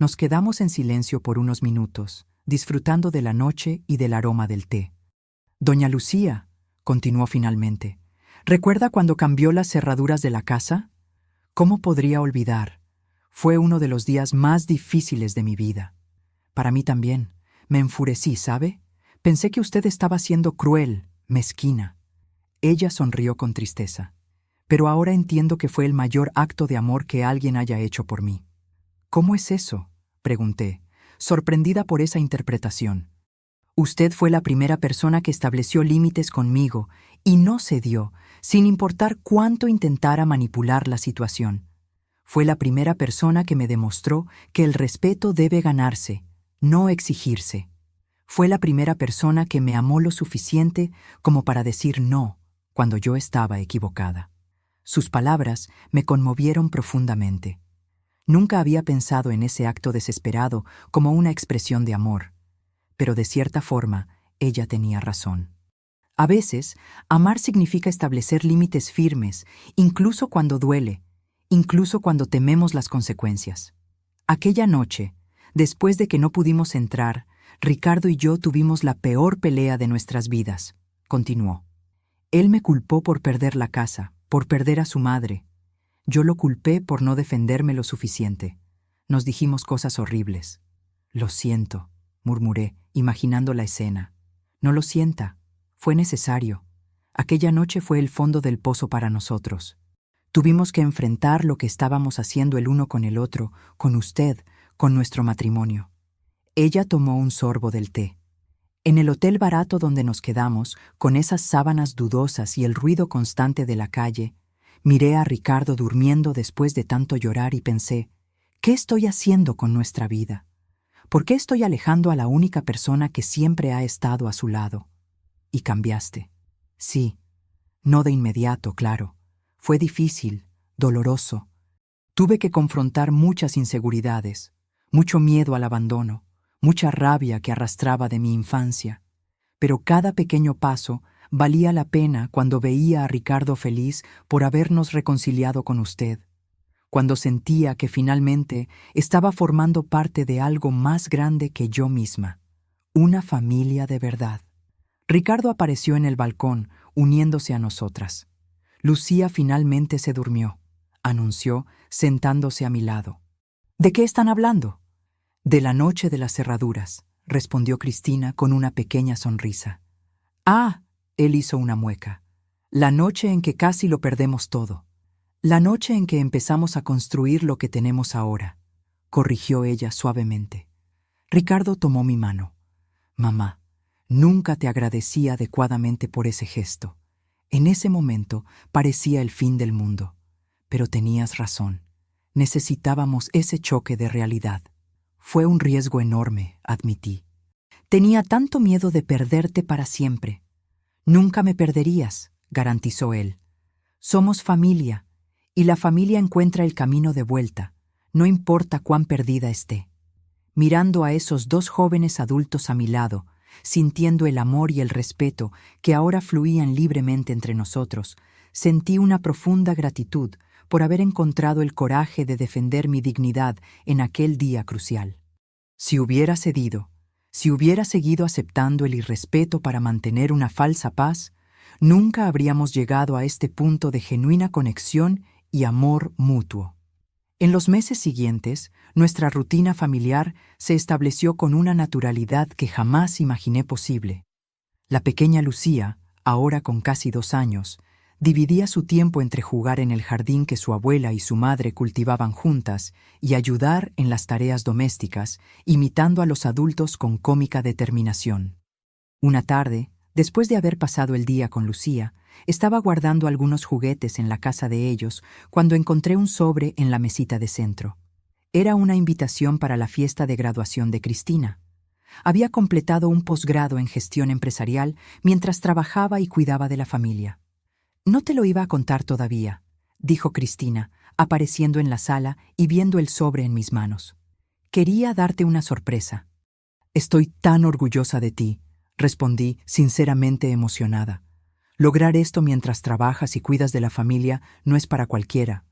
Nos quedamos en silencio por unos minutos, disfrutando de la noche y del aroma del té. Doña Lucía, continuó finalmente, ¿recuerda cuando cambió las cerraduras de la casa? ¿Cómo podría olvidar? Fue uno de los días más difíciles de mi vida. Para mí también. Me enfurecí, ¿sabe? Pensé que usted estaba siendo cruel, mezquina. Ella sonrió con tristeza. Pero ahora entiendo que fue el mayor acto de amor que alguien haya hecho por mí. ¿Cómo es eso?, pregunté, sorprendida por esa interpretación. Usted fue la primera persona que estableció límites conmigo y no cedió, sin importar cuánto intentara manipular la situación. Fue la primera persona que me demostró que el respeto debe ganarse, no exigirse. Fue la primera persona que me amó lo suficiente como para decir no cuando yo estaba equivocada. Sus palabras me conmovieron profundamente. Nunca había pensado en ese acto desesperado como una expresión de amor, pero de cierta forma ella tenía razón. A veces, amar significa establecer límites firmes, incluso cuando duele, incluso cuando tememos las consecuencias. Aquella noche, después de que no pudimos entrar, Ricardo y yo tuvimos la peor pelea de nuestras vidas, continuó. Él me culpó por perder la casa, por perder a su madre. Yo lo culpé por no defenderme lo suficiente. Nos dijimos cosas horribles. Lo siento, murmuré, imaginando la escena. No lo sienta. Fue necesario. Aquella noche fue el fondo del pozo para nosotros. Tuvimos que enfrentar lo que estábamos haciendo el uno con el otro, con usted, con nuestro matrimonio. Ella tomó un sorbo del té. En el hotel barato donde nos quedamos, con esas sábanas dudosas y el ruido constante de la calle, miré a Ricardo durmiendo después de tanto llorar y pensé, ¿qué estoy haciendo con nuestra vida? ¿Por qué estoy alejando a la única persona que siempre ha estado a su lado? Y cambiaste. Sí, no de inmediato, claro. Fue difícil, doloroso. Tuve que confrontar muchas inseguridades, mucho miedo al abandono, mucha rabia que arrastraba de mi infancia. Pero cada pequeño paso valía la pena cuando veía a Ricardo feliz por habernos reconciliado con usted, cuando sentía que finalmente estaba formando parte de algo más grande que yo misma, una familia de verdad. Ricardo apareció en el balcón, uniéndose a nosotras. Lucía finalmente se durmió, anunció, sentándose a mi lado. ¿De qué están hablando? De la noche de las cerraduras, respondió Cristina con una pequeña sonrisa. Ah, él hizo una mueca. La noche en que casi lo perdemos todo. La noche en que empezamos a construir lo que tenemos ahora, corrigió ella suavemente. Ricardo tomó mi mano. Mamá, nunca te agradecí adecuadamente por ese gesto. En ese momento parecía el fin del mundo. Pero tenías razón. Necesitábamos ese choque de realidad. Fue un riesgo enorme, admití. Tenía tanto miedo de perderte para siempre. Nunca me perderías, garantizó él. Somos familia, y la familia encuentra el camino de vuelta, no importa cuán perdida esté. Mirando a esos 2 jóvenes adultos a mi lado, sintiendo el amor y el respeto que ahora fluían libremente entre nosotros. Sentí una profunda gratitud por haber encontrado el coraje de defender mi dignidad en aquel día crucial. Si hubiera cedido, si hubiera seguido aceptando el irrespeto para mantener una falsa paz, nunca habríamos llegado a este punto de genuina conexión y amor mutuo. En los meses siguientes, nuestra rutina familiar se estableció con una naturalidad que jamás imaginé posible. La pequeña Lucía, ahora con casi 2 años, dividía su tiempo entre jugar en el jardín que su abuela y su madre cultivaban juntas y ayudar en las tareas domésticas, imitando a los adultos con cómica determinación. Una tarde, después de haber pasado el día con Lucía, estaba guardando algunos juguetes en la casa de ellos cuando encontré un sobre en la mesita de centro. Era una invitación para la fiesta de graduación de Cristina. Había completado un posgrado en gestión empresarial mientras trabajaba y cuidaba de la familia. «No te lo iba a contar todavía», dijo Cristina, apareciendo en la sala y viendo el sobre en mis manos. «Quería darte una sorpresa». «Estoy tan orgullosa de ti», respondí, sinceramente emocionada. «Lograr esto mientras trabajas y cuidas de la familia no es para cualquiera».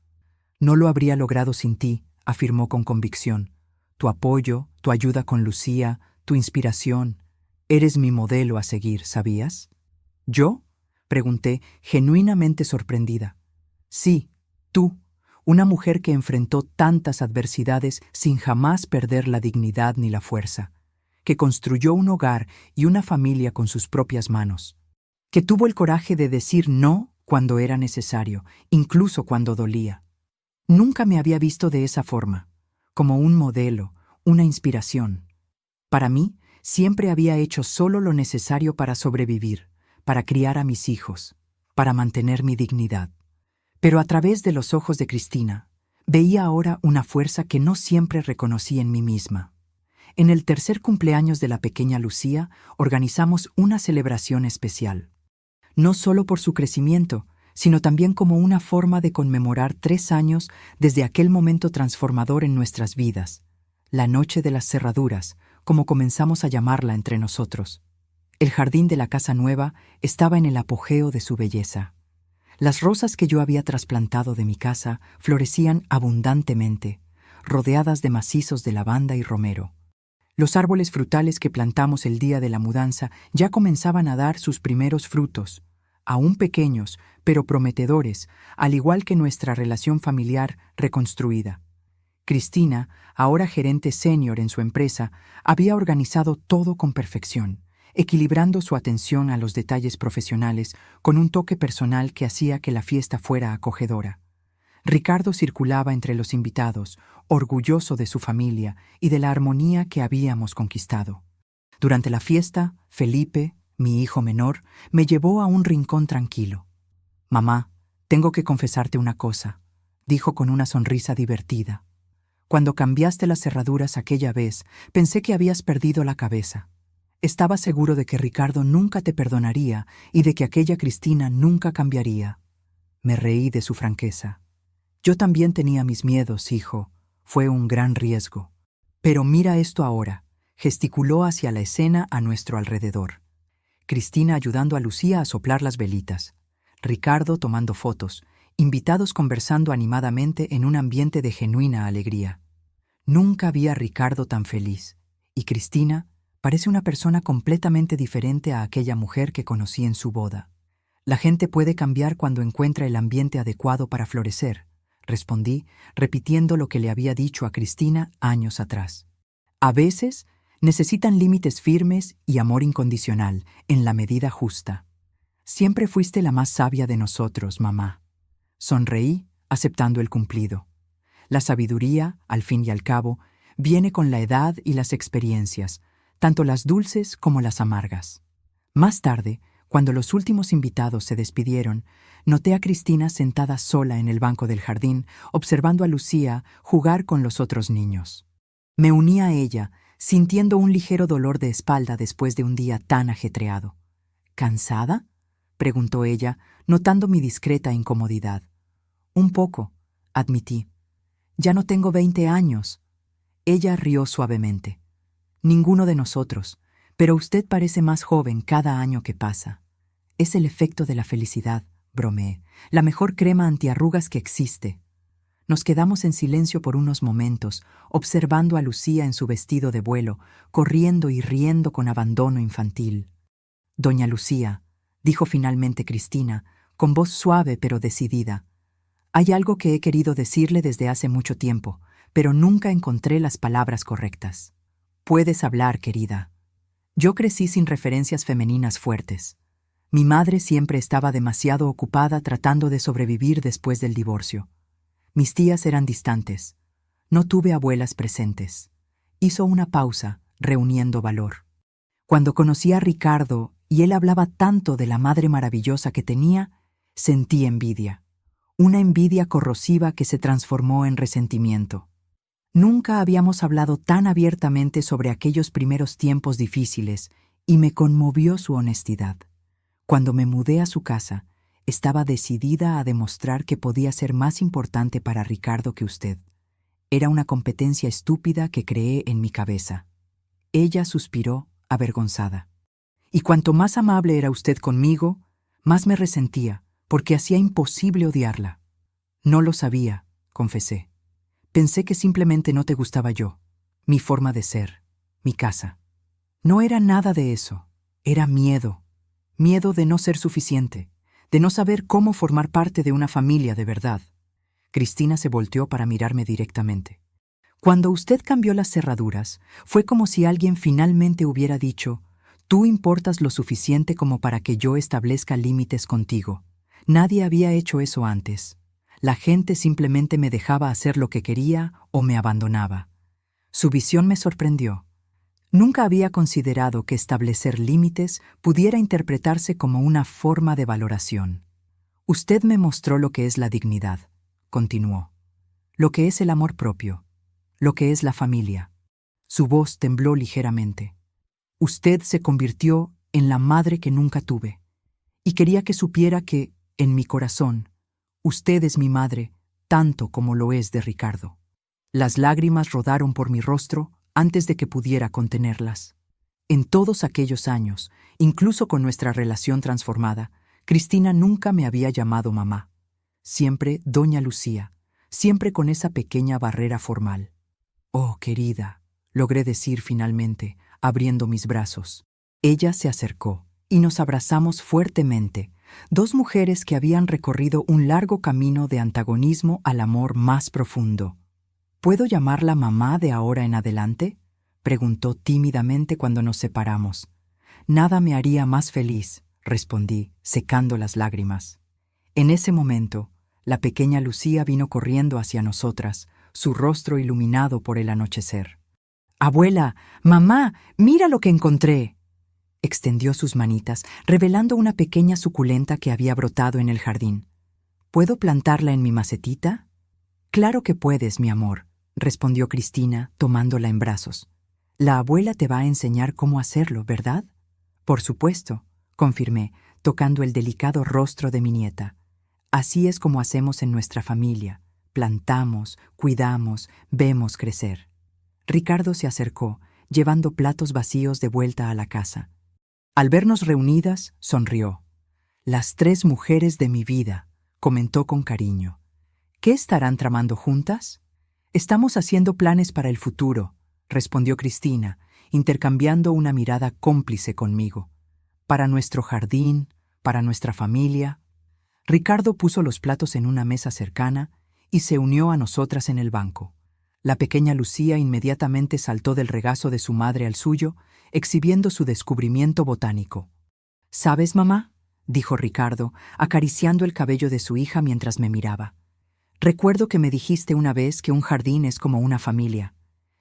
«No lo habría logrado sin ti», afirmó con convicción. «Tu apoyo, tu ayuda con Lucía, tu inspiración. Eres mi modelo a seguir, ¿sabías?» «¿Yo?», pregunté, genuinamente sorprendida. «Sí, tú, una mujer que enfrentó tantas adversidades sin jamás perder la dignidad ni la fuerza, que construyó un hogar y una familia con sus propias manos, que tuvo el coraje de decir no cuando era necesario, incluso cuando dolía. Nunca me había visto de esa forma, como un modelo, una inspiración. Para mí, siempre había hecho solo lo necesario para sobrevivir, para criar a mis hijos, para mantener mi dignidad. Pero a través de los ojos de Cristina, veía ahora una fuerza que no siempre reconocí en mí misma. En el tercer cumpleaños de la pequeña Lucía, organizamos una celebración especial. No solo por su crecimiento, sino también como una forma de conmemorar 3 años desde aquel momento transformador en nuestras vidas, la noche de las cerraduras, como comenzamos a llamarla entre nosotros. El jardín de la casa nueva estaba en el apogeo de su belleza. Las rosas que yo había trasplantado de mi casa florecían abundantemente, rodeadas de macizos de lavanda y romero. Los árboles frutales que plantamos el día de la mudanza ya comenzaban a dar sus primeros frutos, aún pequeños, pero prometedores, al igual que nuestra relación familiar reconstruida. Cristina, ahora gerente senior en su empresa, había organizado todo con perfección, equilibrando su atención a los detalles profesionales con un toque personal que hacía que la fiesta fuera acogedora. Ricardo circulaba entre los invitados, orgulloso de su familia y de la armonía que habíamos conquistado. Durante la fiesta, Felipe, mi hijo menor, me llevó a un rincón tranquilo. «Mamá, tengo que confesarte una cosa», dijo con una sonrisa divertida. «Cuando cambiaste las cerraduras aquella vez, pensé que habías perdido la cabeza. Estaba seguro de que Ricardo nunca te perdonaría y de que aquella Cristina nunca cambiaría». Me reí de su franqueza. «Yo también tenía mis miedos, hijo. Fue un gran riesgo. Pero mira esto ahora», gesticuló hacia la escena a nuestro alrededor. Cristina ayudando a Lucía a soplar las velitas, Ricardo tomando fotos, invitados conversando animadamente en un ambiente de genuina alegría. Nunca vi a Ricardo tan feliz, y Cristina parece una persona completamente diferente a aquella mujer que conocí en su boda. «La gente puede cambiar cuando encuentra el ambiente adecuado para florecer», respondí, repitiendo lo que le había dicho a Cristina años atrás. «A veces necesitan límites firmes y amor incondicional, en la medida justa. Siempre fuiste la más sabia de nosotros, mamá». Sonreí, aceptando el cumplido. La sabiduría, al fin y al cabo, viene con la edad y las experiencias, tanto las dulces como las amargas. Más tarde, cuando los últimos invitados se despidieron, noté a Cristina sentada sola en el banco del jardín, observando a Lucía jugar con los otros niños. Me uní a ella, sintiendo un ligero dolor de espalda después de un día tan ajetreado. «¿Cansada?», preguntó ella, notando mi discreta incomodidad. «Un poco», admití. «Ya no tengo 20 años». Ella rió suavemente. «Ninguno de nosotros, Pero usted parece más joven cada año que pasa. Es el efecto de la felicidad, bromeé, la mejor crema antiarrugas que existe. Nos quedamos en silencio por unos momentos, observando a Lucía en su vestido de vuelo, corriendo y riendo con abandono infantil. Doña Lucía, dijo finalmente Cristina, con voz suave pero decidida, hay algo que he querido decirle desde hace mucho tiempo, pero nunca encontré las palabras correctas. Puedes hablar, querida. Yo crecí sin referencias femeninas fuertes. Mi madre siempre estaba demasiado ocupada tratando de sobrevivir después del divorcio. Mis tías eran distantes. No tuve abuelas presentes. Hizo una pausa, reuniendo valor. Cuando conocí a Ricardo y él hablaba tanto de la madre maravillosa que tenía, sentí envidia. Una envidia corrosiva que se transformó en resentimiento. Nunca habíamos hablado tan abiertamente sobre aquellos primeros tiempos difíciles y me conmovió su honestidad. Cuando me mudé a su casa, estaba decidida a demostrar que podía ser más importante para Ricardo que usted. Era una competencia estúpida que creé en mi cabeza. Ella suspiró, avergonzada. Y cuanto más amable era usted conmigo, más me resentía, porque hacía imposible odiarla. No lo sabía, confesé. Pensé que simplemente no te gustaba yo, mi forma de ser, mi casa. No era nada de eso, era miedo. Miedo de no ser suficiente, de no saber cómo formar parte de una familia de verdad. Cristina se volteó para mirarme directamente. Cuando usted cambió las cerraduras, fue como si alguien finalmente hubiera dicho, tú importas lo suficiente como para que yo establezca límites contigo. Nadie había hecho eso antes. La gente simplemente me dejaba hacer lo que quería o me abandonaba. Su visión me sorprendió. Nunca había considerado que establecer límites pudiera interpretarse como una forma de valoración. Usted me mostró lo que es la dignidad, continuó, lo que es el amor propio, lo que es la familia. Su voz tembló ligeramente. Usted se convirtió en la madre que nunca tuve, y quería que supiera que, en mi corazón, usted es mi madre, tanto como lo es de Ricardo. Las lágrimas rodaron por mi rostro antes de que pudiera contenerlas. En todos aquellos años, incluso con nuestra relación transformada, Cristina nunca me había llamado mamá. Siempre Doña Lucía, siempre con esa pequeña barrera formal. Oh, querida, logré decir finalmente, abriendo mis brazos. Ella se acercó y nos abrazamos fuertemente, dos mujeres que habían recorrido un largo camino de antagonismo al amor más profundo. ¿Puedo llamarla mamá de ahora en adelante?, preguntó tímidamente cuando nos separamos. Nada me haría más feliz, respondí, secando las lágrimas. En ese momento, la pequeña Lucía vino corriendo hacia nosotras, su rostro iluminado por el anochecer. «Abuela, mamá, mira lo que encontré». Extendió sus manitas, revelando una pequeña suculenta que había brotado en el jardín. ¿Puedo plantarla en mi macetita? Claro que puedes, mi amor, respondió Cristina, tomándola en brazos. La abuela te va a enseñar cómo hacerlo, ¿verdad? Por supuesto, confirmé, tocando el delicado rostro de mi nieta. Así es como hacemos en nuestra familia. Plantamos, cuidamos, vemos crecer. Ricardo se acercó, llevando platos vacíos de vuelta a la casa. Al vernos reunidas, sonrió. «Las 3 mujeres de mi vida», comentó con cariño. «¿Qué estarán tramando juntas?» «Estamos haciendo planes para el futuro», respondió Cristina, intercambiando una mirada cómplice conmigo. «Para nuestro jardín, para nuestra familia». Ricardo puso los platos en una mesa cercana y se unió a nosotras en el banco. La pequeña Lucía inmediatamente saltó del regazo de su madre al suyo, exhibiendo su descubrimiento botánico. «¿Sabes, mamá?», dijo Ricardo, acariciando el cabello de su hija mientras me miraba. «Recuerdo que me dijiste una vez que un jardín es como una familia.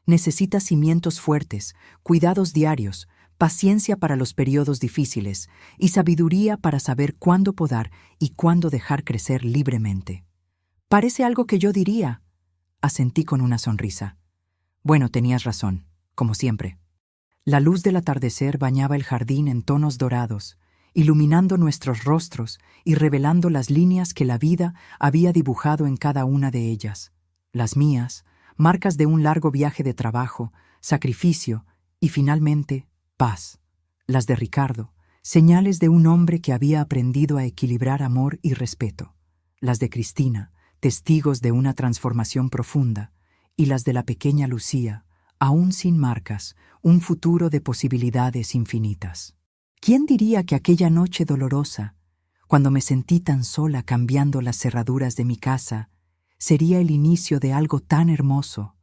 Necesita cimientos fuertes, cuidados diarios, paciencia para los periodos difíciles y sabiduría para saber cuándo podar y cuándo dejar crecer libremente». «Parece algo que yo diría», asentí con una sonrisa. «Bueno, tenías razón, como siempre». La luz del atardecer bañaba el jardín en tonos dorados, iluminando nuestros rostros y revelando las líneas que la vida había dibujado en cada una de ellas. Las mías, marcas de un largo viaje de trabajo, sacrificio y, finalmente, paz. las de Ricardo, señales de un hombre que había aprendido a equilibrar amor y respeto. Las de Cristina, testigos de una transformación profunda, y las de la pequeña Lucía, aún sin marcas, un futuro de posibilidades infinitas. ¿Quién diría que aquella noche dolorosa, cuando me sentí tan sola cambiando las cerraduras de mi casa, sería el inicio de algo tan hermoso?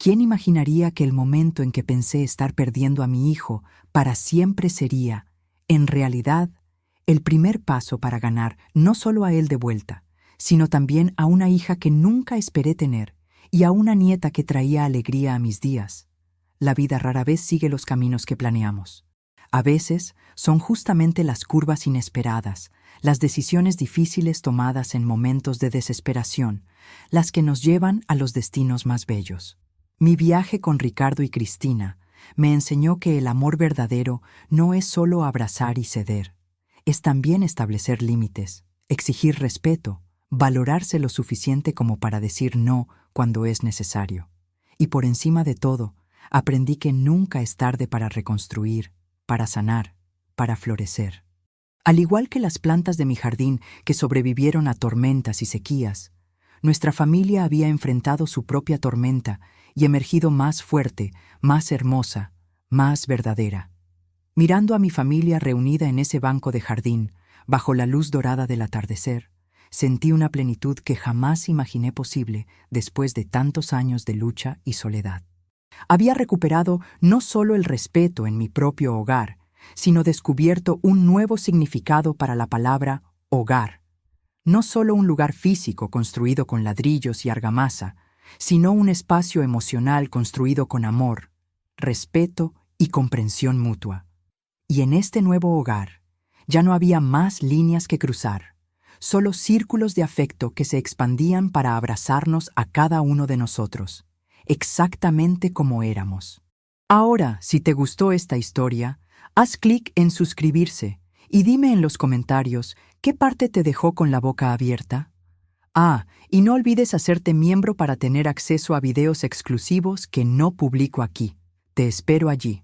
¿Quién imaginaría que el momento en que pensé estar perdiendo a mi hijo para siempre sería, en realidad, el primer paso para ganar no solo a él de vuelta, sino también a una hija que nunca esperé tener y a una nieta que traía alegría a mis días? La vida rara vez sigue los caminos que planeamos. A veces son justamente las curvas inesperadas, las decisiones difíciles tomadas en momentos de desesperación, las que nos llevan a los destinos más bellos. Mi viaje con Ricardo y Cristina me enseñó que el amor verdadero no es solo abrazar y ceder, es también establecer límites, exigir respeto, valorarse lo suficiente como para decir no cuando es necesario. Y por encima de todo, aprendí que nunca es tarde para reconstruir, para sanar, para florecer. Al igual que las plantas de mi jardín que sobrevivieron a tormentas y sequías, nuestra familia había enfrentado su propia tormenta y emergido más fuerte, más hermosa, más verdadera. Mirando a mi familia reunida en ese banco de jardín, bajo la luz dorada del atardecer, sentí una plenitud que jamás imaginé posible después de tantos años de lucha y soledad. Había recuperado no solo el respeto en mi propio hogar, sino descubierto un nuevo significado para la palabra hogar. No solo un lugar físico construido con ladrillos y argamasa, sino un espacio emocional construido con amor, respeto y comprensión mutua. Y en este nuevo hogar ya no había más líneas que cruzar, solo círculos de afecto que se expandían para abrazarnos a cada uno de nosotros, exactamente como éramos. Ahora, si te gustó esta historia, haz clic en suscribirse y dime en los comentarios qué parte te dejó con la boca abierta. Y no olvides hacerte miembro para tener acceso a videos exclusivos que no publico aquí. Te espero allí.